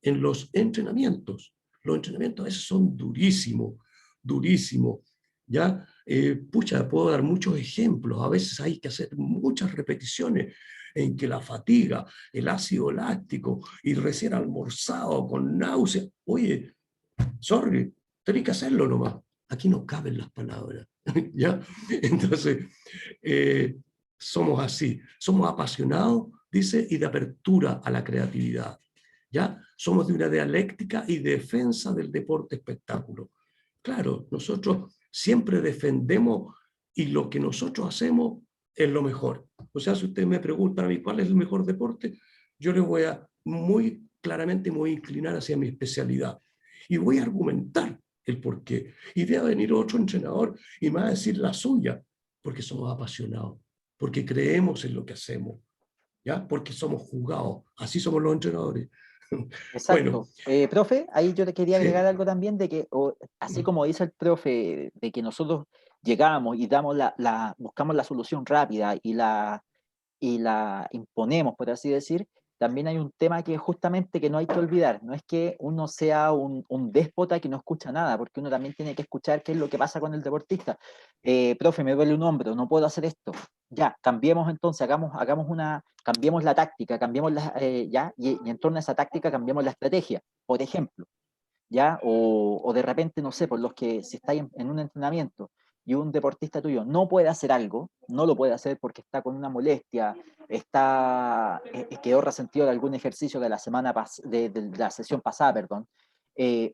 en los entrenamientos. Los entrenamientos a veces son durísimos, durísimos, ¿ya? Pucha, puedo dar muchos ejemplos. A veces hay que hacer muchas repeticiones en que la fatiga, el ácido láctico y recién almorzado con náusea. Oye, sorry, tenés que hacerlo nomás. Aquí no caben las palabras, ¿ya? Entonces, somos así, somos apasionados, dice, y de apertura a la creatividad, ¿ya? Somos de una dialéctica y defensa del deporte espectáculo. Claro, nosotros siempre defendemos y lo que nosotros hacemos es lo mejor. O sea, si ustedes me preguntan a mí cuál es el mejor deporte, yo les voy a muy claramente me voy a inclinar hacia mi especialidad y voy a argumentar el por qué. Y va a venir otro entrenador y me va a decir la suya, porque somos apasionados, porque creemos en lo que hacemos, ¿ya? Porque somos jugados, así somos los entrenadores. Bueno, Exacto. Profe, ahí yo te quería agregar sí, algo también de que, así como dice el profe, de que nosotros llegamos y damos buscamos la solución rápida y la imponemos, por así decir, también hay un tema que justamente que no hay que olvidar. No es que uno sea un déspota que no escucha nada, porque uno también tiene que escuchar qué es lo que pasa con el deportista. Profe, me duele un hombro, no puedo hacer esto. Ya, cambiemos entonces, cambiemos la táctica, y en torno a esa táctica cambiemos la estrategia, por ejemplo, ya, o de repente, no sé, por los que si estáis en un entrenamiento y un deportista tuyo no puede hacer algo, no lo puede hacer porque está con una molestia, quedó resentido de algún ejercicio de la de la sesión pasada, perdón,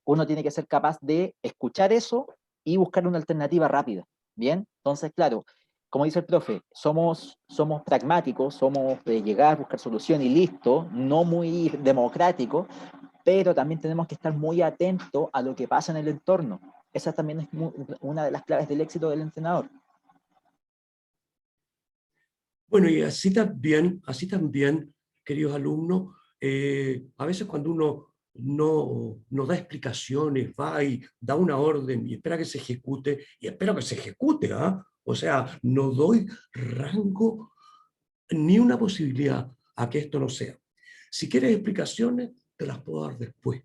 uno tiene que ser capaz de escuchar eso y buscar una alternativa rápida, ¿bien? Entonces, claro, como dice el profe, somos pragmáticos, somos de llegar, buscar solución y listo, no muy democráticos, pero también tenemos que estar muy atentos a lo que pasa en el entorno. Esa también es una de las claves del éxito del entrenador. bueno, y así también, queridos alumnos, a veces cuando uno no da explicaciones, va y da una orden y espera que se ejecute, y espero que se ejecute, ¿ah? O sea, no doy rango ni una posibilidad a que esto no sea. Si quieres explicaciones, te las puedo dar después,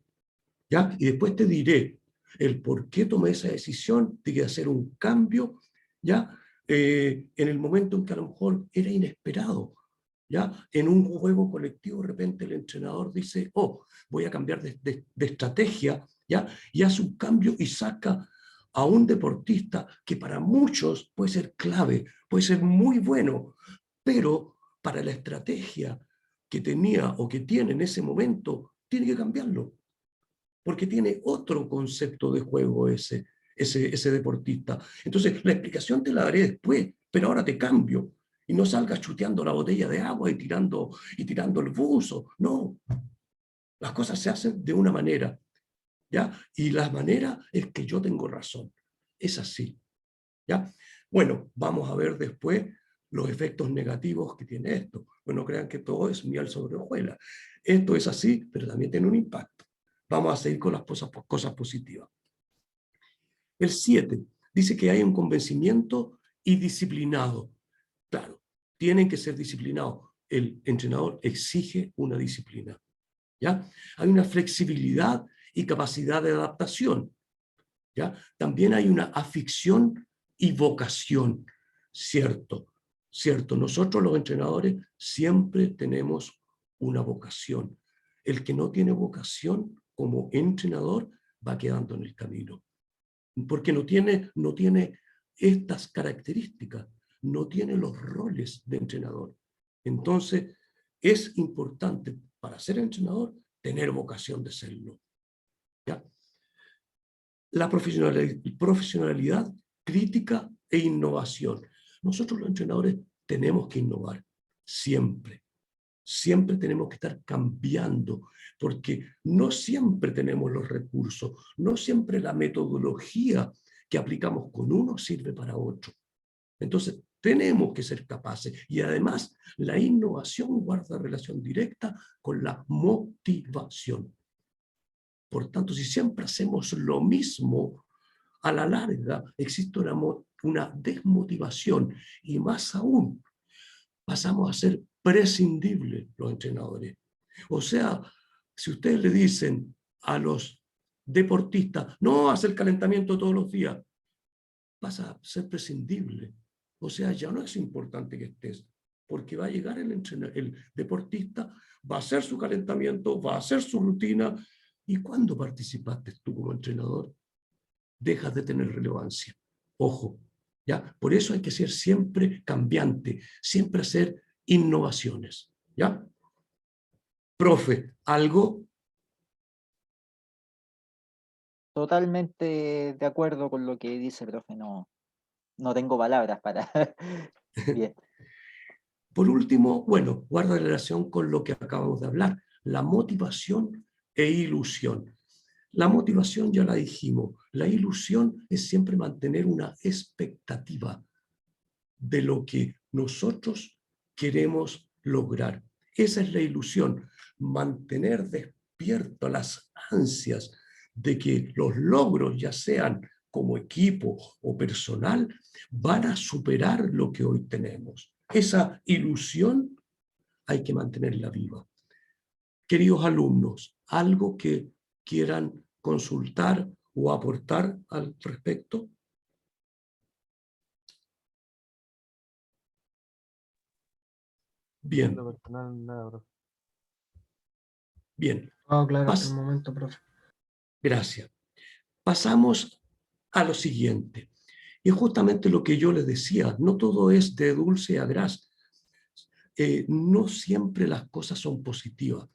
¿ya? Y después te diré el por qué tomé esa decisión de hacer un cambio, ¿ya? En el momento en que a lo mejor era inesperado, ¿ya? En un juego colectivo, de repente el entrenador dice, oh, voy a cambiar de estrategia, ¿ya? Y hace un cambio y saca a un deportista que para muchos puede ser clave, puede ser muy bueno, pero para la estrategia que tenía o que tiene en ese momento, tiene que cambiarlo porque tiene otro concepto de juego ese deportista. Entonces, la explicación te la daré después, pero ahora te cambio. Y no salgas chuteando la botella de agua y tirando el buzo. No, las cosas se hacen de una manera, ¿ya? Y la manera es que yo tengo razón. Es así, ¿ya? Bueno, vamos a ver después los efectos negativos que tiene esto. Pues no crean que todo es miel sobre hojuelas. Esto es así, pero también tiene un impacto. Vamos a seguir con las cosas positivas. El 7 dice que hay un convencimiento y disciplinado. Claro, tienen que ser disciplinados. El entrenador exige una disciplina, ¿ya? Hay una flexibilidad y capacidad de adaptación, ¿ya? También hay una afición y vocación, ¿cierto? Cierto, nosotros los entrenadores siempre tenemos una vocación. El que no tiene vocación como entrenador va quedando en el camino, porque no tiene estas características, no tiene los roles de entrenador. Entonces, es importante para ser entrenador tener vocación de serlo, ¿ya? La profesionalidad crítica e innovación. Nosotros los entrenadores tenemos que innovar, siempre. Siempre tenemos que estar cambiando, porque no siempre tenemos los recursos, no siempre la metodología que aplicamos con uno sirve para otro. Entonces, tenemos que ser capaces. Y además, la innovación guarda relación directa con la motivación. Por tanto, si siempre hacemos lo mismo, a la larga existe una desmotivación, y más aún, pasamos a ser prescindibles los entrenadores. O sea, si ustedes le dicen a los deportistas, no, haz el calentamiento todos los días, pasa a ser prescindible. O sea, ya no es importante que estés, porque va a llegar el deportista, va a hacer su calentamiento, va a hacer su rutina, y cuando participaste tú como entrenador, dejas de tener relevancia. Ojo, ¿ya? Por eso hay que ser siempre cambiante, siempre hacer innovaciones, ¿ya? Profe, ¿algo? Totalmente de acuerdo con lo que dice, profe. No tengo palabras para... Bien. Por último, bueno, guarda relación con lo que acabamos de hablar, la motivación e ilusión. La motivación ya la dijimos, la ilusión es siempre mantener una expectativa de lo que nosotros queremos lograr. Esa es la ilusión, mantener despierto las ansias de que los logros, ya sean como equipo o personal, van a superar lo que hoy tenemos. Esa ilusión hay que mantenerla viva. Queridos alumnos, ¿algo que quieran consultar o aportar al respecto? Bien. En lo personal, nada, profe. Bien. Ah, claro, hasta el momento, profe. Gracias. Pasamos a lo siguiente. Y justamente lo que yo les decía, no todo es de dulce a gras. No siempre las cosas son positivas.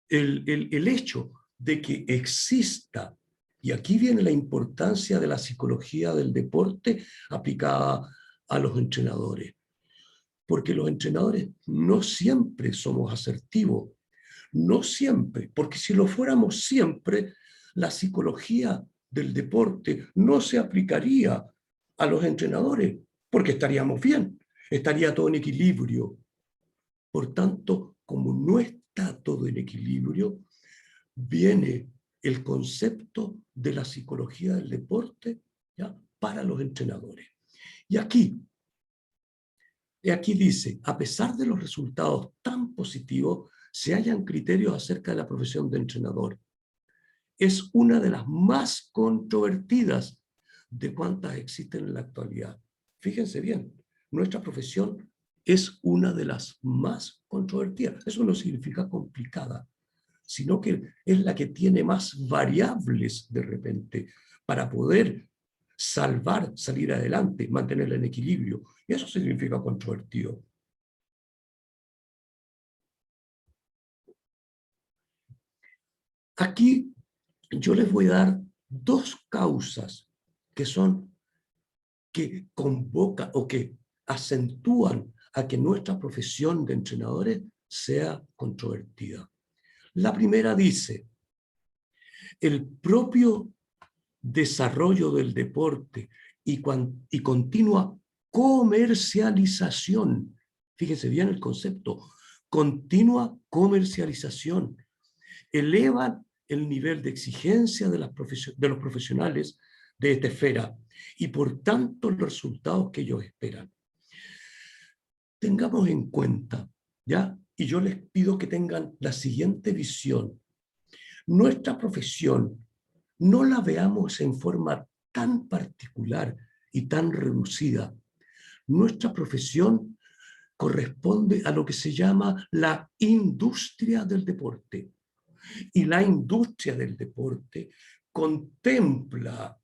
El hecho de que exista, y aquí viene la importancia de la psicología del deporte aplicada a los entrenadores, porque los entrenadores no siempre somos asertivos, no siempre, porque si lo fuéramos siempre, la psicología del deporte no se aplicaría a los entrenadores, porque estaríamos bien, estaría todo en equilibrio. Por tanto, como no está todo en equilibrio, viene el concepto de la psicología del deporte, ¿ya?, para los entrenadores. Y aquí dice, a pesar de los resultados tan positivos, se hallan criterios acerca de la profesión de entrenador. Es una de las más controvertidas de cuantas existen en la actualidad. Fíjense bien, nuestra profesión es una de las más controvertidas. Eso no significa complicada, sino que es la que tiene más variables de repente para poder salir adelante, mantenerla en equilibrio. Y eso significa controvertido. Aquí yo les voy a dar dos causas que convocan o que acentúan a que nuestra profesión de entrenadores sea controvertida. La primera dice, el propio desarrollo del deporte y continua comercialización, fíjense bien el concepto, continua comercialización, elevan el nivel de exigencia de los profesionales de esta esfera y por tanto los resultados que ellos esperan. Tengamos en cuenta, ¿ya? Y yo les pido que tengan la siguiente visión. Nuestra profesión no la veamos en forma tan particular y tan reducida. Nuestra profesión corresponde a lo que se llama la industria del deporte. Y la industria del deporte contempla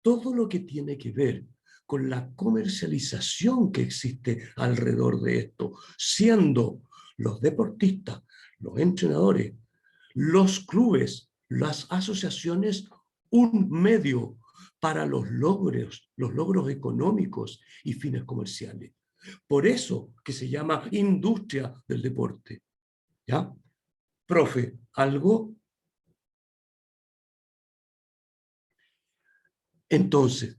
todo lo que tiene que ver con la comercialización que existe alrededor de esto, siendo los deportistas, los entrenadores, los clubes, las asociaciones, un medio para los logros económicos y fines comerciales. Por eso que se llama industria del deporte. ¿Ya? Profe, ¿algo? Entonces,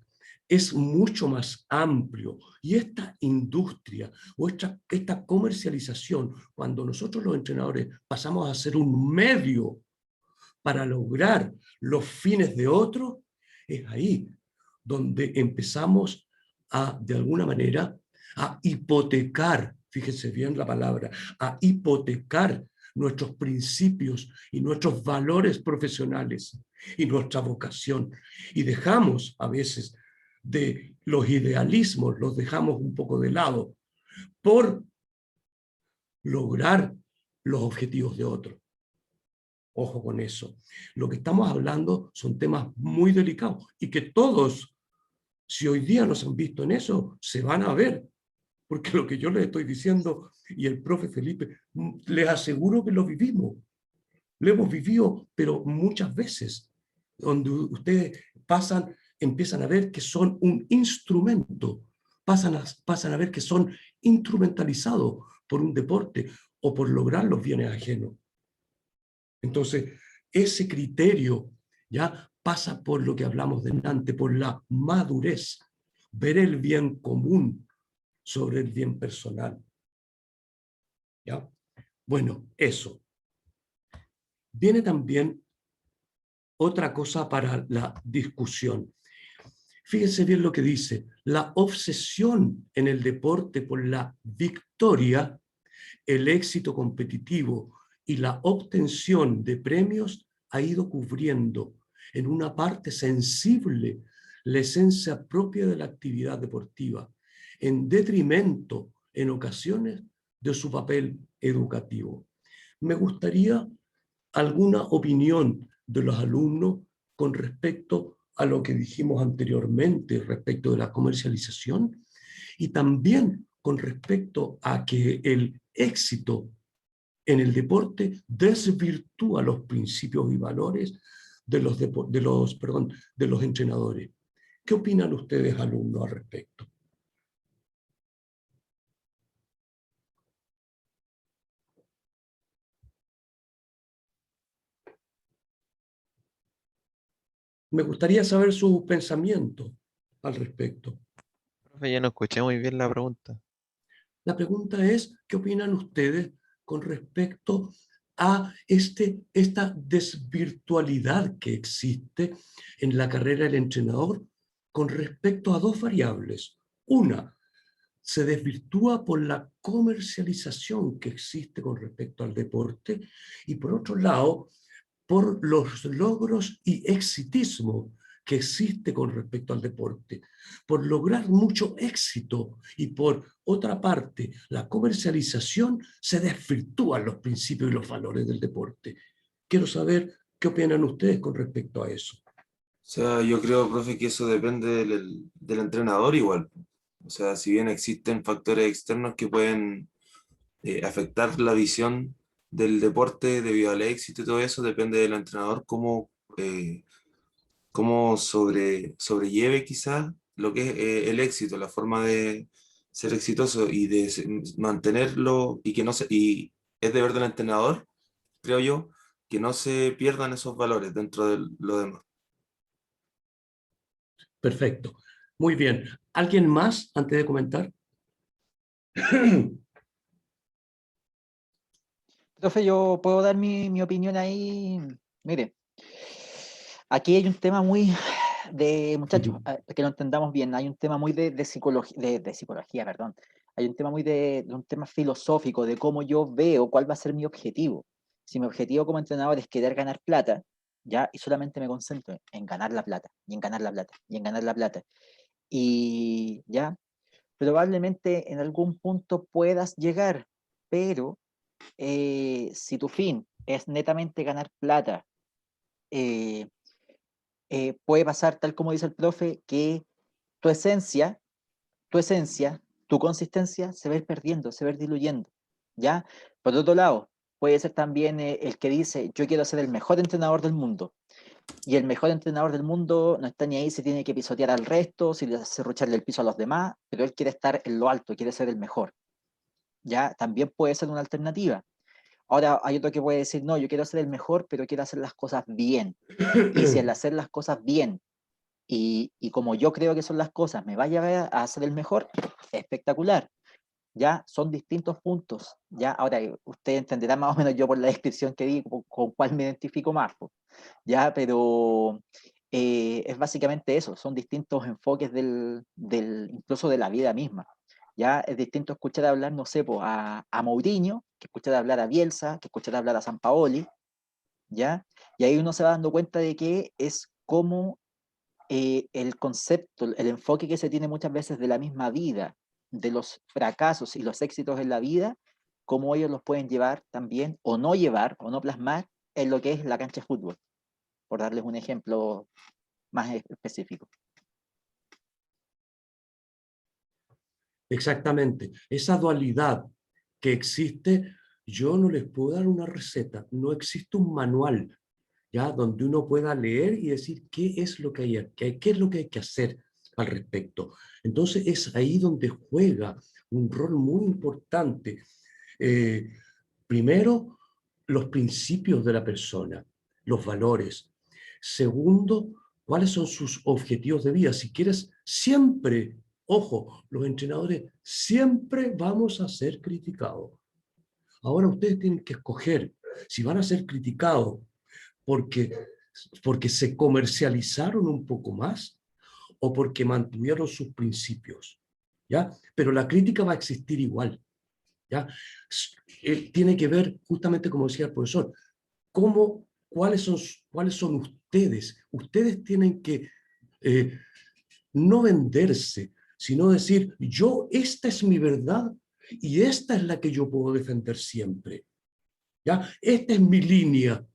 es mucho más amplio y esta industria o esta comercialización, cuando nosotros los entrenadores pasamos a ser un medio para lograr los fines de otros, es ahí donde empezamos a, de alguna manera, a hipotecar, fíjense bien la palabra, a hipotecar nuestros principios y nuestros valores profesionales y nuestra vocación. Y dejamos a veces de los idealismos, los dejamos un poco de lado por lograr los objetivos de otros. Ojo con eso. Lo que estamos hablando son temas muy delicados y que todos, si hoy día nos han visto en eso, se van a ver. Porque lo que yo les estoy diciendo y el profe Felipe, les aseguro que lo vivimos. Lo hemos vivido, pero muchas veces, donde ustedes empiezan a ver que son un instrumento, pasan a ver que son instrumentalizados por un deporte o por lograr los bienes ajenos. Entonces, ese criterio ya pasa por lo que hablamos delante, por la madurez, ver el bien común sobre el bien personal. ¿Ya? Bueno, eso. Viene también otra cosa para la discusión. Fíjense bien lo que dice, la obsesión en el deporte por la victoria, el éxito competitivo y la obtención de premios ha ido cubriendo en una parte sensible la esencia propia de la actividad deportiva, en detrimento, en ocasiones, de su papel educativo. Me gustaría alguna opinión de los alumnos con respecto a lo que dijimos anteriormente respecto de la comercialización y también con respecto a que el éxito en el deporte desvirtúa los principios y valores de los entrenadores. ¿Qué opinan ustedes, alumnos, al respecto? Me gustaría saber su pensamiento al respecto. Profe, ya no escuché muy bien la pregunta. La pregunta es, ¿qué opinan ustedes con respecto a esta desvirtualidad que existe en la carrera del entrenador con respecto a dos variables? Una, se desvirtúa por la comercialización que existe con respecto al deporte y por otro lado, por los logros y exitismo que existe con respecto al deporte, por lograr mucho éxito y por otra parte, la comercialización, se desvirtúan los principios y los valores del deporte. Quiero saber qué opinan ustedes con respecto a eso. O sea, yo creo, profe, que eso depende del entrenador igual. O sea, si bien existen factores externos que pueden afectar la visión del deporte debido al éxito y todo eso, depende del entrenador cómo sobrelleve quizás lo que es el éxito, la forma de ser exitoso y de mantenerlo y que no se, y es deber del entrenador, creo yo, que no se pierdan esos valores dentro de lo demás. Perfecto. Muy bien. ¿Alguien más antes de comentar? Profe, yo puedo dar mi opinión ahí. Mire, aquí hay un tema muy de, muchachos, que lo entendamos bien, hay un tema muy de psicología, perdón. Hay un tema muy de un tema filosófico, de cómo yo veo cuál va a ser mi objetivo. Si mi objetivo como entrenador es querer ganar plata, ya, y solamente me concentro en ganar la plata, y en ganar la plata, y en ganar la plata, y ya, probablemente en algún punto puedas llegar, pero si tu fin es netamente ganar plata, puede pasar, tal como dice el profe, que tu esencia, tu consistencia se va a ir perdiendo, se va a ir diluyendo, ¿ya? Por otro lado, puede ser también el que dice, yo quiero ser el mejor entrenador del mundo, Y el mejor entrenador del mundo no está ni ahí si tiene que pisotear al resto, si le hace rucharle el piso a los demás, pero él quiere estar en lo alto, quiere ser el mejor. Ya, también puede ser una alternativa. Ahora hay otro que puede decir, no, yo quiero ser el mejor, pero quiero hacer las cosas bien. Y si al hacer las cosas bien, y como yo creo que son las cosas, me va a llevar a ser el mejor, espectacular. Ya, son distintos puntos. Ya, ahora usted entenderá más o menos yo por la descripción que di con cuál me identifico más. Po. Ya, pero es básicamente eso, son distintos enfoques incluso de la vida misma. Ya, es distinto escuchar hablar, no sé, po, a Mourinho, que escuchar hablar a Bielsa, que escuchar hablar a Sampaoli, ¿ya? Y ahí uno se va dando cuenta de que es como el concepto, el enfoque que se tiene muchas veces de la misma vida, de los fracasos y los éxitos en la vida, cómo ellos los pueden llevar también, o no llevar, o no plasmar en lo que es la cancha de fútbol, por darles un ejemplo más específico. Exactamente. Esa dualidad que existe, yo no les puedo dar una receta. No existe un manual, ¿ya? Donde uno pueda leer y decir qué es lo que hay, qué es lo que hay que hacer al respecto. Entonces es ahí donde juega un rol muy importante. Primero, los principios de la persona, los valores. Segundo, cuáles son sus objetivos de vida. Si quieres, siempre, ojo, los entrenadores siempre vamos a ser criticados. Ahora ustedes tienen que escoger si van a ser criticados porque, porque se comercializaron un poco más o porque mantuvieron sus principios, ¿ya? Pero la crítica va a existir igual, ¿ya? Tiene que ver, justamente como decía el profesor, cuáles son ustedes. Ustedes tienen que no venderse, sino decir, esta es mi verdad y esta es la que yo puedo defender siempre, ¿ya? Esta es mi línea.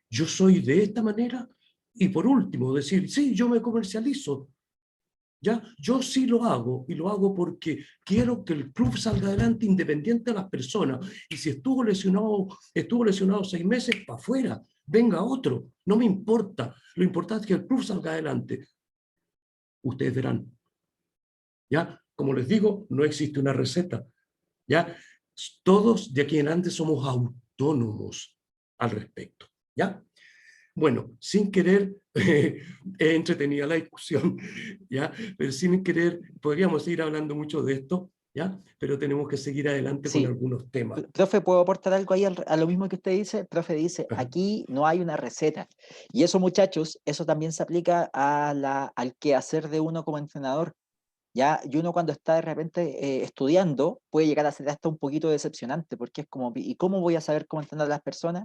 Yo soy de esta manera. Y por último, decir, sí, yo me comercializo, ¿ya? Yo sí lo hago, y lo hago porque quiero que el club salga adelante independiente de las personas. Y si estuvo lesionado 6 meses, para afuera, venga otro, no me importa. Lo importante es que el club salga adelante. Ustedes verán, ¿ya? Como les digo, no existe una receta, ¿ya? Todos de aquí en adelante somos autónomos al respecto, ¿ya? Bueno, sin querer, he entretenida la discusión, ¿ya? Pero sin querer, podríamos seguir hablando mucho de esto, ¿ya? Pero tenemos que seguir adelante con Sí, algunos temas. profe, ¿puedo aportar algo ahí a lo mismo que usted dice? El profe dice, Ajá. aquí no hay una receta. Y eso, muchachos, eso también se aplica al quehacer de uno como entrenador. ¿Ya? Y uno cuando está de repente estudiando puede llegar a ser hasta un poquito decepcionante, porque es como, ¿y cómo voy a saber cómo entrenar a las personas?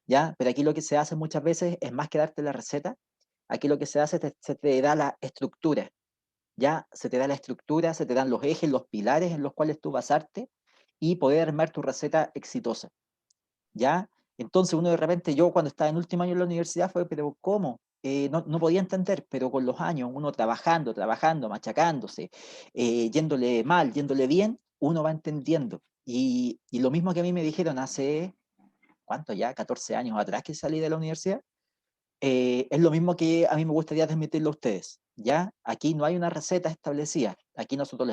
¿Ya? Pero aquí lo que se hace muchas veces es más que darte la receta, aquí lo que se hace se te da la estructura, ¿ya? Se te da la estructura, se te dan los ejes, los pilares en los cuales tú basarte y poder armar tu receta exitosa, ¿ya? Entonces uno de repente, yo cuando estaba en último año en la universidad fue, pero ¿cómo? No podía entender, pero con los años, uno trabajando, machacándose, yéndole mal, yéndole bien, uno va entendiendo. Y lo mismo que a mí me dijeron hace, ¿cuánto ya? 14 años atrás que salí de la universidad, es lo mismo que a mí me gustaría transmitirlo a ustedes, ¿ya? Aquí no hay una receta establecida, aquí nosotros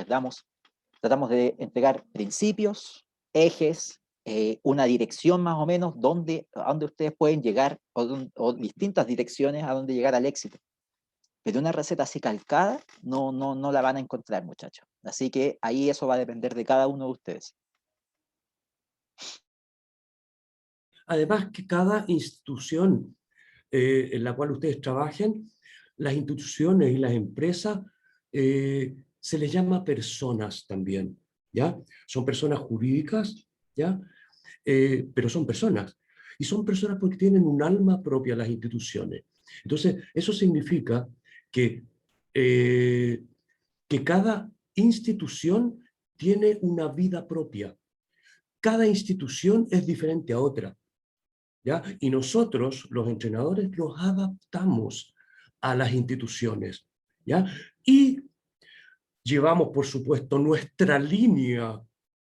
tratamos de entregar principios, ejes, una dirección más o menos a donde ustedes pueden llegar, o distintas direcciones a donde llegar al éxito. Pero una receta así calcada no la van a encontrar, muchachos. Así que ahí eso va a depender de cada uno de ustedes. Además que cada institución en la cual ustedes trabajen, las instituciones y las empresas, se les llama personas también, ¿ya? Son personas jurídicas, ¿ya? Pero son personas. Y son personas porque tienen un alma propia las instituciones. Entonces, eso significa que, eh, que cada institución tiene una vida propia. Cada institución es diferente a otra, ¿ya? Y nosotros, los entrenadores, nos adaptamos a las instituciones, ¿ya? Y llevamos, por supuesto, nuestra línea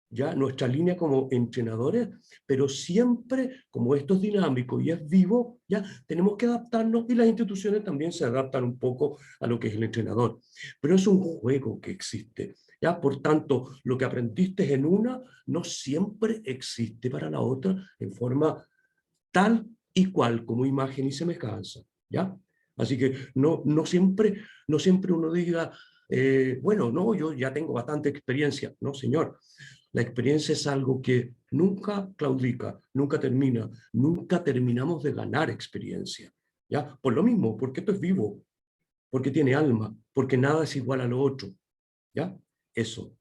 ya nuestra línea como entrenadores, pero siempre, como esto es dinámico y es vivo, ya tenemos que adaptarnos y las instituciones también se adaptan un poco a lo que es el entrenador. Pero es un juego que existe, ya, por tanto, lo que aprendiste en una no siempre existe para la otra en forma tal y cual como imagen y semejanza, ¿ya? Así que no siempre uno diga, bueno, no, yo ya tengo bastante experiencia. No, señor. La experiencia es algo que nunca claudica, nunca termina, nunca terminamos de ganar experiencia, ¿ya? Por lo mismo, porque esto es vivo, porque tiene alma, porque nada es igual a lo otro, ¿ya? Eso.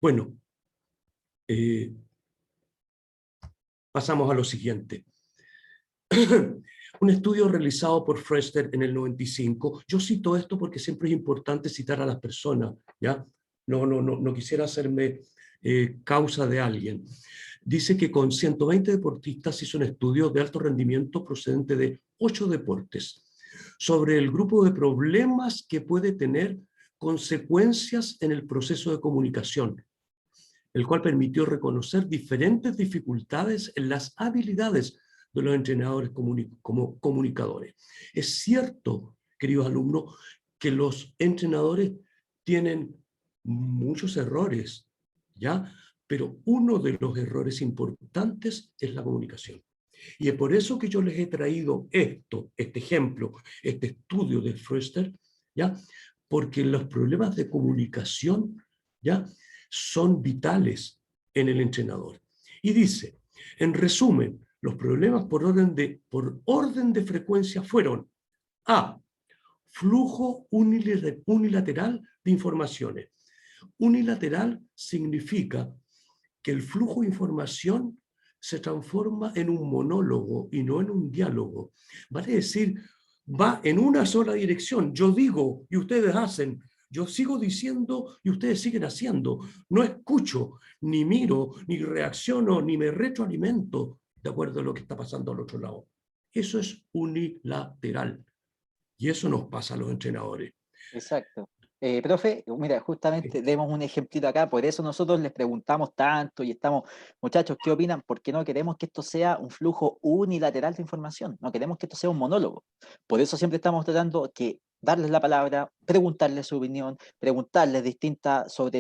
Bueno, pasamos a lo siguiente. Un estudio realizado por Frester en el 95. Yo cito esto porque siempre es importante citar a las personas, ¿ya? No quisiera hacerme causa de alguien. Dice que con 120 deportistas hizo un estudio de alto rendimiento procedente de 8 deportes sobre el grupo de problemas que puede tener consecuencias en el proceso de comunicación, el cual permitió reconocer diferentes dificultades en las habilidades de los entrenadores como comunicadores. Es cierto, queridos alumnos, que los entrenadores tienen muchos errores, ¿ya? Pero uno de los errores importantes es la comunicación. Y es por eso que yo les he traído este ejemplo, este estudio de Frester, ¿ya? Porque los problemas de comunicación, ¿ya?, son vitales en el entrenador. Y dice, en resumen, los problemas por orden de frecuencia fueron: A, flujo unilateral de informaciones. Unilateral significa que el flujo de información se transforma en un monólogo y no en un diálogo. Vale decir, va en una sola dirección. Yo digo y ustedes hacen. Yo sigo diciendo y ustedes siguen haciendo. No escucho, ni miro, ni reacciono, ni me retroalimento de acuerdo a lo que está pasando al otro lado. Eso es unilateral. Y eso nos pasa a los entrenadores. Exacto. Profe, mira, justamente demos un ejemplito acá, por eso nosotros les preguntamos tanto y estamos, muchachos, ¿qué opinan? Porque no queremos que esto sea un flujo unilateral de información, no queremos que esto sea un monólogo. Por eso siempre estamos tratando que darles la palabra, preguntarles su opinión, preguntarles distintas sobre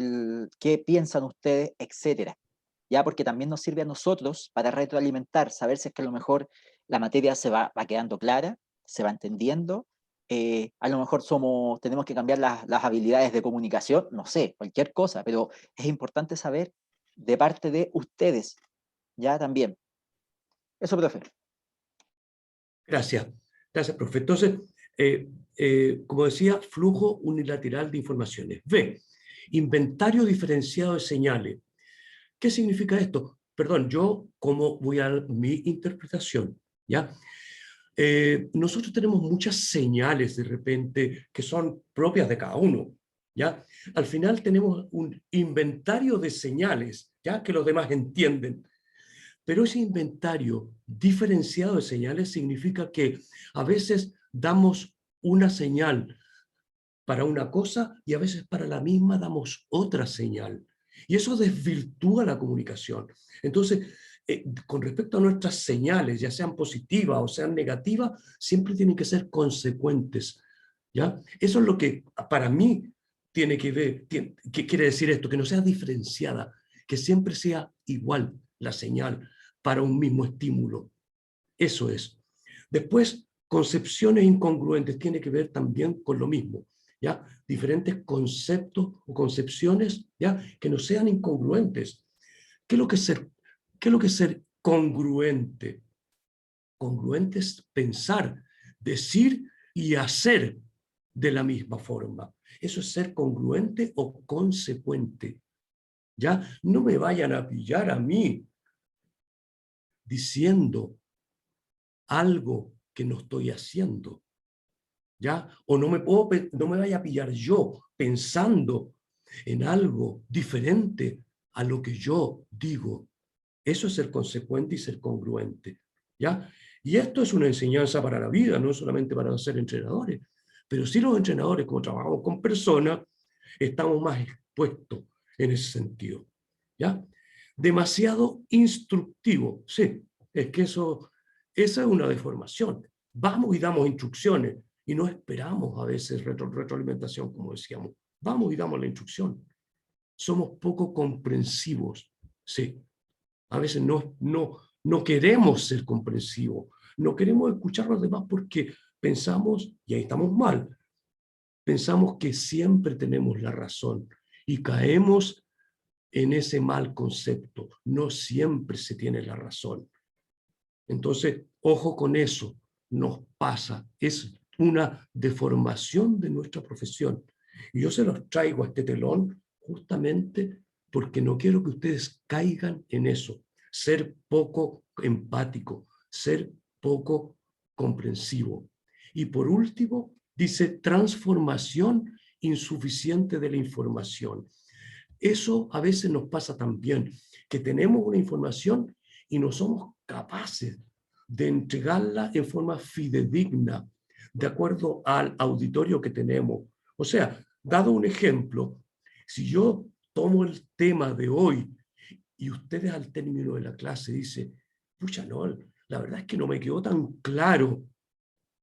qué piensan ustedes, etcétera. Ya, porque también nos sirve a nosotros para retroalimentar, saber si es que a lo mejor la materia se va quedando clara, se va entendiendo. A lo mejor tenemos que cambiar las habilidades de comunicación, no sé, cualquier cosa, pero es importante saber de parte de ustedes, ya también. Eso, profe. Gracias, profe. Entonces, como decía, flujo unilateral de informaciones. B, inventario diferenciado de señales. ¿Qué significa esto? Perdón, yo como voy a mi interpretación, ¿ya? Nosotros tenemos muchas señales de repente que son propias de cada uno, ¿ya? Al final tenemos un inventario de señales, ¿ya?, que los demás entienden. Pero ese inventario diferenciado de señales significa que a veces damos una señal para una cosa y a veces para la misma damos otra señal. Y eso desvirtúa la comunicación. Entonces, con respecto a nuestras señales, ya sean positivas o sean negativas, siempre tienen que ser consecuentes, ¿ya? Eso es lo que para mí tiene que ver, ¿qué quiere decir esto? Que no sea diferenciada, que siempre sea igual la señal para un mismo estímulo. Eso es. Después, concepciones incongruentes tiene que ver también con lo mismo, ¿ya? Diferentes conceptos o concepciones, ¿ya?, que no sean incongruentes. ¿Qué es lo que es ser congruente? Congruente es pensar, decir y hacer de la misma forma. Eso es ser congruente o consecuente, ¿ya? No me vayan a pillar a mí diciendo algo que no estoy haciendo, ¿ya? O no me vaya a pillar yo pensando en algo diferente a lo que yo digo. Eso es ser consecuente y ser congruente, ¿ya? Y esto es una enseñanza para la vida, no solamente para ser entrenadores, pero sí los entrenadores, como trabajamos con personas, estamos más expuestos en ese sentido, ¿ya? Demasiado instructivo, sí, es que esa es una deformación. Vamos y damos instrucciones y no esperamos a veces retroalimentación, como decíamos. Vamos y damos la instrucción. Somos poco comprensivos, sí. A veces no queremos ser comprensivos, no queremos escuchar a los demás porque pensamos, y ahí estamos mal, pensamos que siempre tenemos la razón y caemos en ese mal concepto. No siempre se tiene la razón. Entonces, ojo con eso, nos pasa, es una deformación de nuestra profesión. Y yo se los traigo a este telón justamente porque no quiero que ustedes caigan en eso, ser poco empático, ser poco comprensivo. Y por último, dice transformación insuficiente de la información. Eso a veces nos pasa también, que tenemos una información y no somos capaces de entregarla en forma fidedigna, de acuerdo al auditorio que tenemos. O sea, dado un ejemplo, si yo tomo el tema de hoy y ustedes al término de la clase dicen, pucha, no, la verdad es que no me quedó tan claro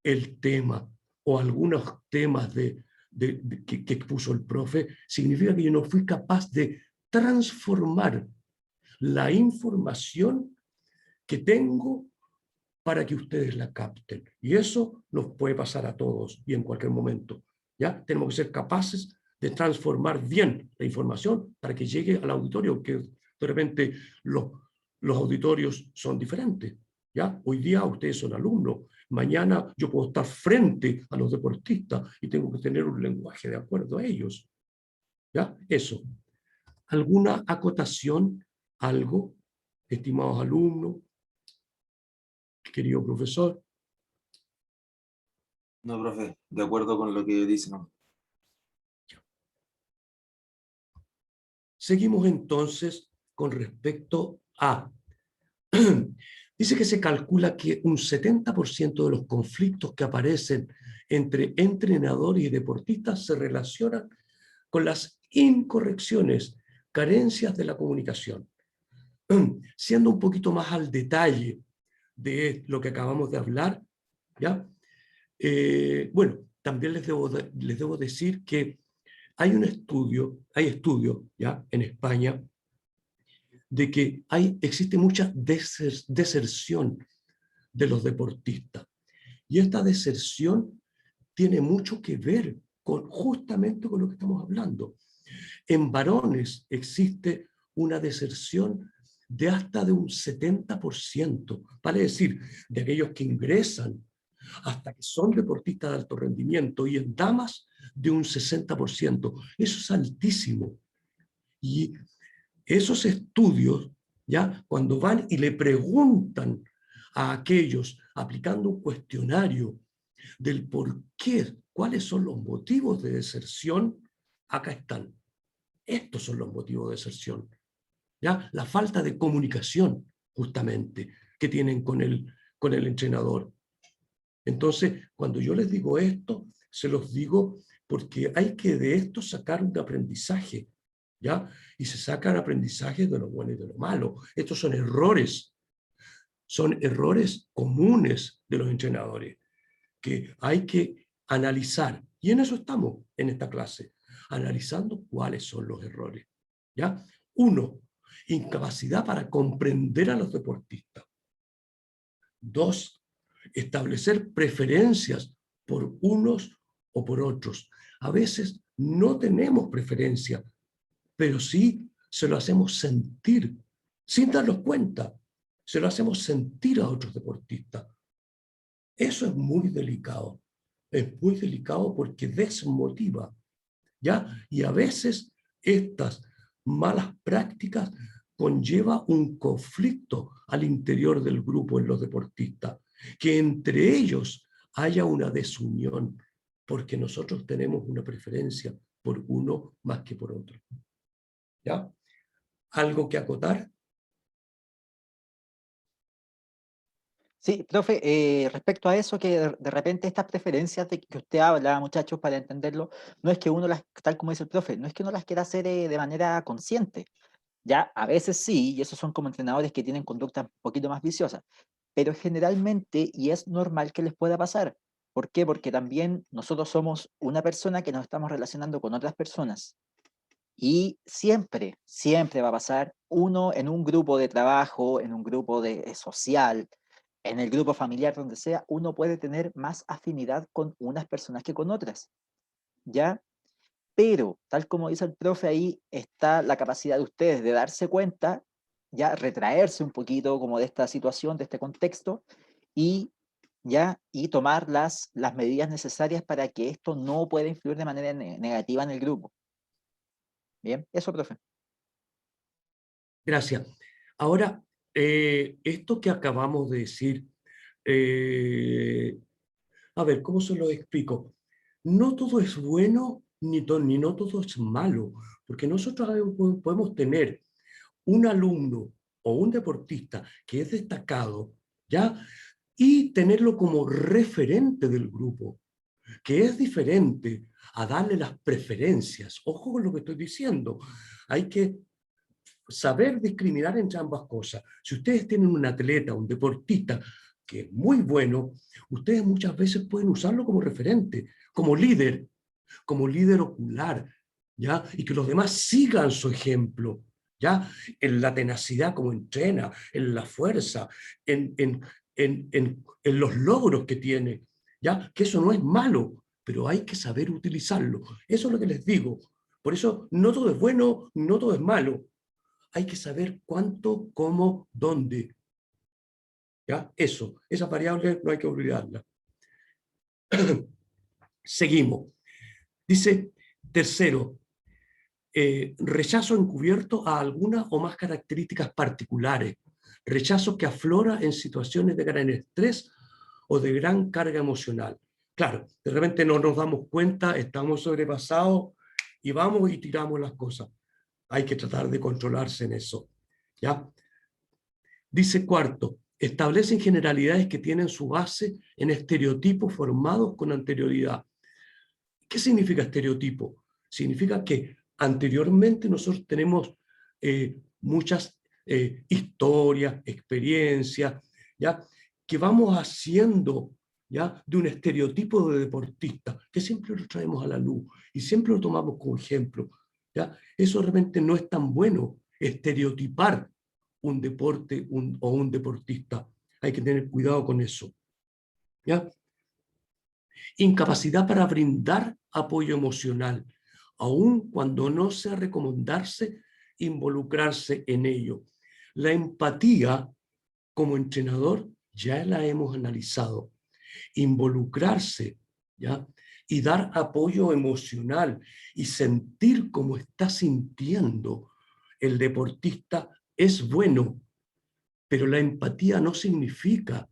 el tema o algunos temas que expuso el profe, significa que yo no fui capaz de transformar la información que tengo para que ustedes la capten. Y eso nos puede pasar a todos y en cualquier momento. ¿Ya? Tenemos que ser capaces de transformar bien la información para que llegue al auditorio, que de repente los auditorios son diferentes. ¿Ya? Hoy día ustedes son alumnos, mañana yo puedo estar frente a los deportistas y tengo que tener un lenguaje de acuerdo a ellos. ¿Ya? Eso. ¿Alguna acotación? ¿Algo? Estimados alumnos, querido profesor. No, profe, de acuerdo con lo que dice, ¿no? Seguimos entonces con respecto a... Dice que se calcula que un 70% de los conflictos que aparecen entre entrenadores y deportistas se relacionan con las incorrecciones, carencias de la comunicación. Siendo un poquito más al detalle de lo que acabamos de hablar, ¿ya? Bueno, también les debo decir que hay estudios ya en España de que existe mucha deserción de los deportistas. Y esta deserción tiene mucho que ver justamente con lo que estamos hablando. En varones existe una deserción de hasta de un 70%, vale decir, de aquellos que ingresan hasta que son deportistas de alto rendimiento, y en damas de un 60%. Eso es altísimo. Y esos estudios, ya cuando van y le preguntan a aquellos, aplicando un cuestionario del por qué, cuáles son los motivos de deserción, acá están. Estos son los motivos de deserción. ¿Ya? La falta de comunicación, justamente, que tienen con el entrenador. Entonces, cuando yo les digo esto, se los digo porque hay que de esto sacar un aprendizaje, ¿ya? Y se sacan aprendizajes de lo bueno y de lo malo. Estos son errores comunes de los entrenadores que hay que analizar. Y en eso estamos en esta clase, analizando cuáles son los errores, ¿ya? 1, incapacidad para comprender a los deportistas. 2, establecer preferencias por unos o por otros. A veces no tenemos preferencia, pero sí se lo hacemos sentir, sin darnos cuenta, se lo hacemos sentir a otros deportistas. Eso es muy delicado porque desmotiva, ¿ya? Y a veces estas malas prácticas conlleva un conflicto al interior del grupo en los deportistas, que entre ellos haya una desunión, porque nosotros tenemos una preferencia por uno más que por otro. ¿Ya? ¿Algo que acotar? Sí, profe, respecto a eso, que de repente estas preferencias de que usted habla, muchachos, para entenderlo, no es que uno las, tal como dice el profe, no es que uno las quiera hacer de manera consciente. Ya, a veces sí, y esos son como entrenadores que tienen conductas un poquito más viciosas, pero generalmente, y es normal que les pueda pasar. ¿Por qué? Porque también nosotros somos una persona que nos estamos relacionando con otras personas. Y siempre, siempre va a pasar uno en un grupo de trabajo, en un grupo social, en el grupo familiar, donde sea, uno puede tener más afinidad con unas personas que con otras, ¿ya? Pero, tal como dice el profe, ahí está la capacidad de ustedes de darse cuenta, ya retraerse un poquito como de esta situación, de este contexto, y ya, y tomar las medidas necesarias para que esto no pueda influir de manera negativa en el grupo. Bien, eso, profe. Gracias. Ahora, esto que acabamos de decir, eh, a ver, ¿cómo se lo explico? No todo es bueno ni no todo es malo, porque nosotros podemos tener un alumno o un deportista que es destacado, ¿ya? Y tenerlo como referente del grupo, que es diferente a darle las preferencias. Ojo con lo que estoy diciendo. Hay que saber discriminar entre ambas cosas. Si ustedes tienen un atleta, un deportista que es muy bueno, ustedes muchas veces pueden usarlo como referente, como líder ocular, ¿ya? Y que los demás sigan su ejemplo, ¿ya? En la tenacidad como entrena, en la fuerza, en los logros que tiene, ¿ya? Que eso no es malo, pero hay que saber utilizarlo. Eso es lo que les digo. Por eso no todo es bueno, no todo es malo. Hay que saber cuánto, cómo, dónde. ¿Ya? Eso, esas variables no hay que olvidarlas. Seguimos. Dice, tercero, rechazo encubierto a alguna o más características particulares. Rechazo que aflora en situaciones de gran estrés o de gran carga emocional. Claro, de repente no nos damos cuenta, estamos sobrepasados y vamos y tiramos las cosas. Hay que tratar de controlarse en eso. ¿Ya? Dice cuarto, establecen generalidades que tienen su base en estereotipos formados con anterioridad. ¿Qué significa estereotipo? Significa que anteriormente nosotros tenemos muchas historias, experiencias, ¿ya? Que vamos haciendo, ¿ya? De un estereotipo de deportista, que siempre lo traemos a la luz y siempre lo tomamos como ejemplo, ¿ya? Eso realmente no es tan bueno, estereotipar un deporte o un deportista. Hay que tener cuidado con eso, ¿ya? Incapacidad para brindar apoyo emocional, aun cuando no sea recomendarse involucrarse en ello. La empatía, como entrenador, ya la hemos analizado. Involucrarse, ¿ya? Y dar apoyo emocional y sentir cómo está sintiendo el deportista es bueno, pero la empatía no significa,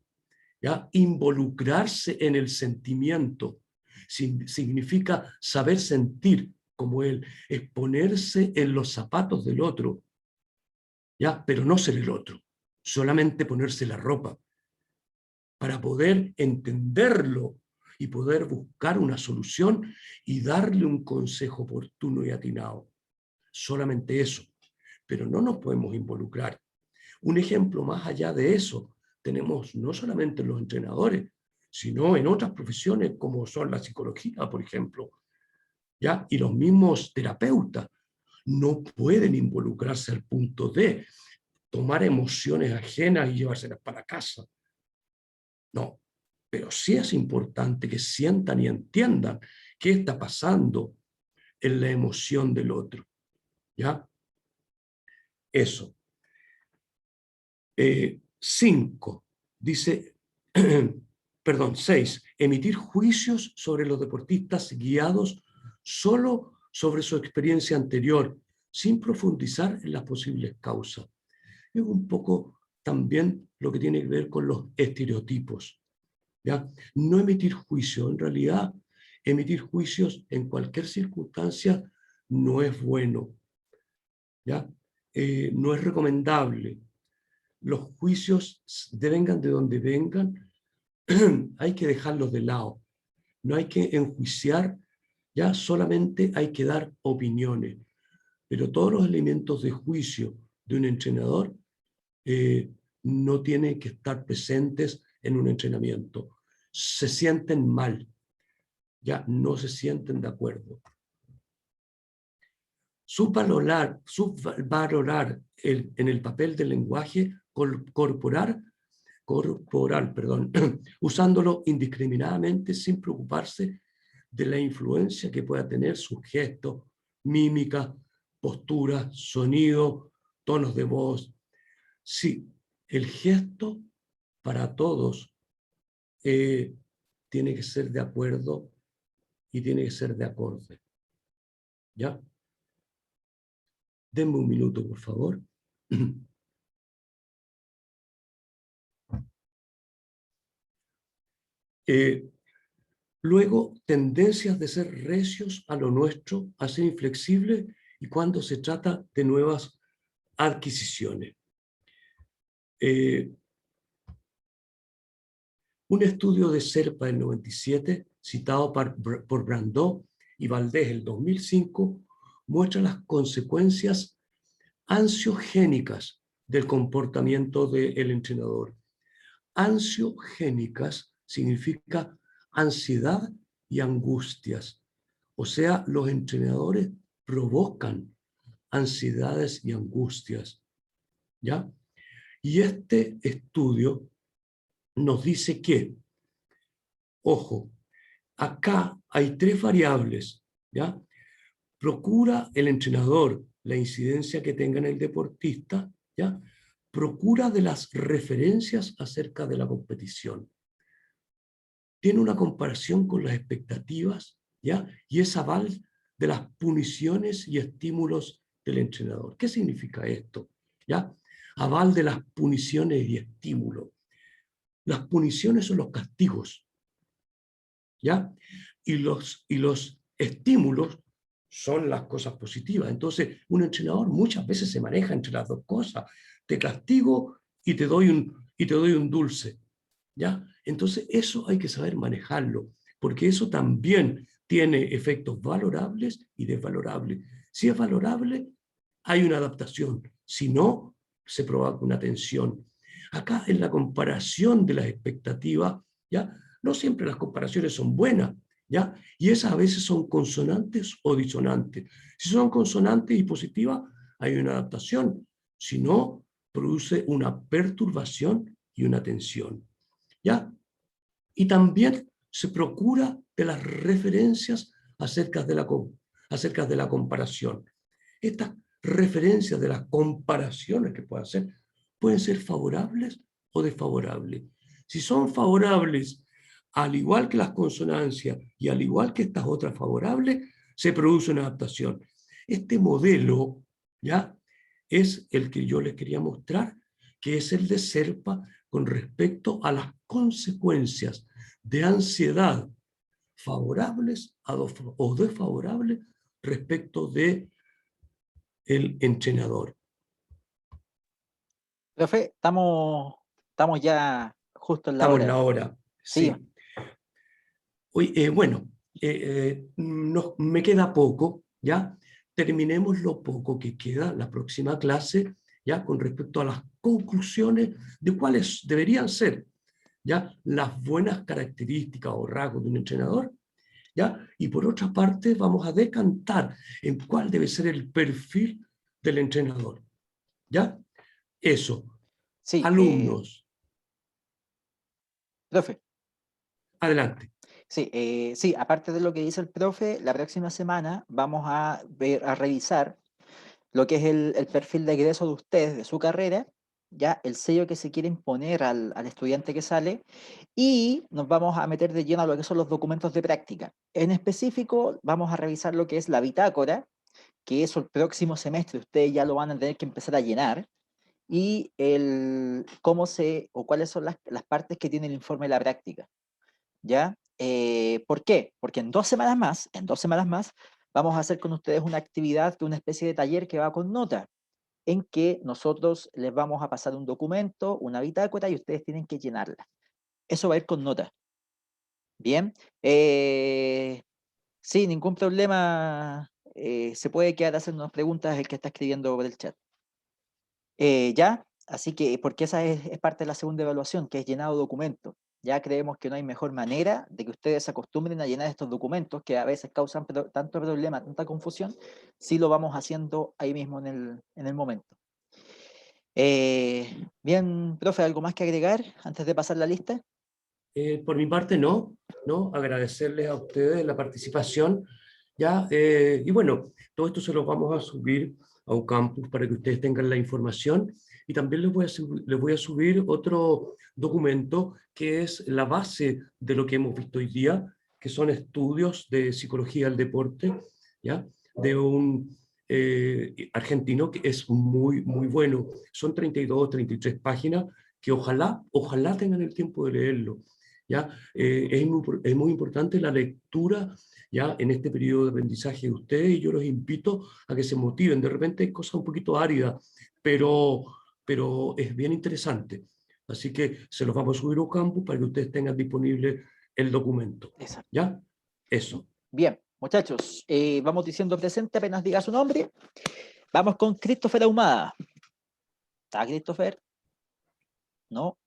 ¿ya? Involucrarse en el sentimiento. Significa saber sentir como él, es ponerse en los zapatos del otro, ¿ya? Pero no ser el otro, solamente ponerse la ropa para poder entenderlo y poder buscar una solución y darle un consejo oportuno y atinado. Solamente eso. Pero no nos podemos involucrar. Un ejemplo más allá de eso tenemos no solamente los entrenadores, sino en otras profesiones como son la psicología, por ejemplo, ¿ya? Y los mismos terapeutas no pueden involucrarse al punto de tomar emociones ajenas y llevárselas para casa. No, pero sí es importante que sientan y entiendan qué está pasando en la emoción del otro, ¿ya? Eso. 5, dice, perdón, 6, emitir juicios sobre los deportistas guiados solo sobre su experiencia anterior, sin profundizar en las posibles causas. Es un poco también lo que tiene que ver con los estereotipos, ¿ya? No emitir juicios, en realidad, emitir juicios en cualquier circunstancia no es bueno, ¿ya? No es recomendable. los juicios vengan de donde vengan, hay que dejarlos de lado. No hay que enjuiciar, ya solamente hay que dar opiniones. Pero todos los elementos de juicio de un entrenador no tienen que estar presentes en un entrenamiento. Se sienten mal, ya no se sienten de acuerdo. Subvalorar en el papel del lenguaje corporal, usándolo indiscriminadamente sin preocuparse de la influencia que pueda tener sus gestos, mímica, postura, sonido, tonos de voz. Sí, el gesto para todos tiene que ser de acuerdo y tiene que ser de acorde. ¿Ya? Denme un minuto, por favor. Luego, tendencias de ser recios a lo nuestro, a ser inflexibles, y cuando se trata de nuevas adquisiciones. Un estudio de SERPA del 97, citado por Brandó y Valdés el 2005, muestra las consecuencias ansiogénicas del comportamiento del entrenador. Ansiogénicas significa ansiedad y angustias. O sea, los entrenadores provocan ansiedades y angustias. ¿Ya? Y este estudio nos dice que, ojo, acá hay 3 variables, ¿ya? Procura el entrenador la incidencia que tenga en el deportista, ¿ya? Procura de las referencias acerca de la competición. Tiene una comparación con las expectativas, ¿ya? Y es aval de las puniciones y estímulos del entrenador. ¿Qué significa esto? ¿Ya? Aval de las puniciones y estímulos. Las puniciones son los castigos, ¿ya? Y los estímulos son las cosas positivas. Entonces, un entrenador muchas veces se maneja entre las dos cosas. Te castigo y te doy un dulce, ¿ya? Entonces, eso hay que saber manejarlo, porque eso también tiene efectos valorables y desvalorables. Si es valorable, hay una adaptación. Si no, se provoca una tensión. Acá, en la comparación de las expectativas, ¿ya? No siempre las comparaciones son buenas, ¿ya? Y esas a veces son consonantes o disonantes. Si son consonantes y positivas, hay una adaptación. Si no, produce una perturbación y una tensión, ¿ya? Y también se procura de las referencias acerca de la comparación. Estas referencias de las comparaciones que pueden ser favorables o desfavorables. Si son favorables, al igual que las consonancias y al igual que estas otras favorables, se produce una adaptación. Este modelo, ¿ya?, es el que yo les quería mostrar, que es el de SERPA con respecto a las consecuencias de ansiedad favorables o desfavorables respecto de el entrenador. Profe, estamos ya justo en la Estamos hora. en la hora. Sí. Sí. Hoy, bueno, me queda poco, ¿ya? Terminemos lo poco que queda la próxima clase, ¿ya? Con respecto a las conclusiones de cuáles deberían ser, ¿ya?, las buenas características o rasgos de un entrenador, ¿ya? Y por otra parte vamos a decantar en cuál debe ser el perfil del entrenador, ¿ya? Eso. Sí, Alumnos, profe. adelante. Sí, sí, aparte de lo que dice el profe, la próxima semana vamos a revisar lo que es el perfil de egreso de ustedes, de su carrera, ya el sello que se quiere imponer al estudiante que sale, y nos vamos a meter de lleno a lo que son los documentos de práctica. En específico, vamos a revisar lo que es la bitácora, que eso el próximo semestre ustedes ya lo van a tener que empezar a llenar, y cuáles son las partes que tiene el informe de la práctica, ¿ya? ¿Por qué? Porque en 2 semanas más, vamos a hacer con ustedes una actividad, una especie de taller que va con nota, en que nosotros les vamos a pasar un documento, una bitácora, y ustedes tienen que llenarla. Eso va a ir con nota. Bien. Sí, ningún problema. Se puede quedar a hacer unas preguntas el que está escribiendo por el chat. Ya, así que, porque esa es parte de la segunda evaluación, que es llenado de documentos. Ya creemos que no hay mejor manera de que ustedes se acostumbren a llenar estos documentos que a veces causan tanto problema, tanta confusión, si lo vamos haciendo ahí mismo en el momento. Bien, profe, ¿algo más que agregar antes de pasar la lista? Por mi parte, no, agradecerles a ustedes la participación, ¿ya? Y bueno, todo esto se lo vamos a subir a un campus para que ustedes tengan la información, y también les voy a subir otro documento que es la base de lo que hemos visto hoy día, que son estudios de psicología del deporte, ¿ya? De un argentino que es muy, muy bueno. Son 32, 33 páginas que ojalá tengan el tiempo de leerlo. ¿Ya? Es muy importante la lectura, ¿ya? En este periodo de aprendizaje de ustedes, y yo los invito a que se motiven. De repente hay cosas un poquito áridas, pero es bien interesante. Así que se los vamos a subir a campus para que ustedes tengan disponible el documento. Exacto. ¿Ya? Eso. Bien, muchachos, vamos diciendo presente apenas diga su nombre. Vamos con Christopher Ahumada. ¿Está Christopher? No.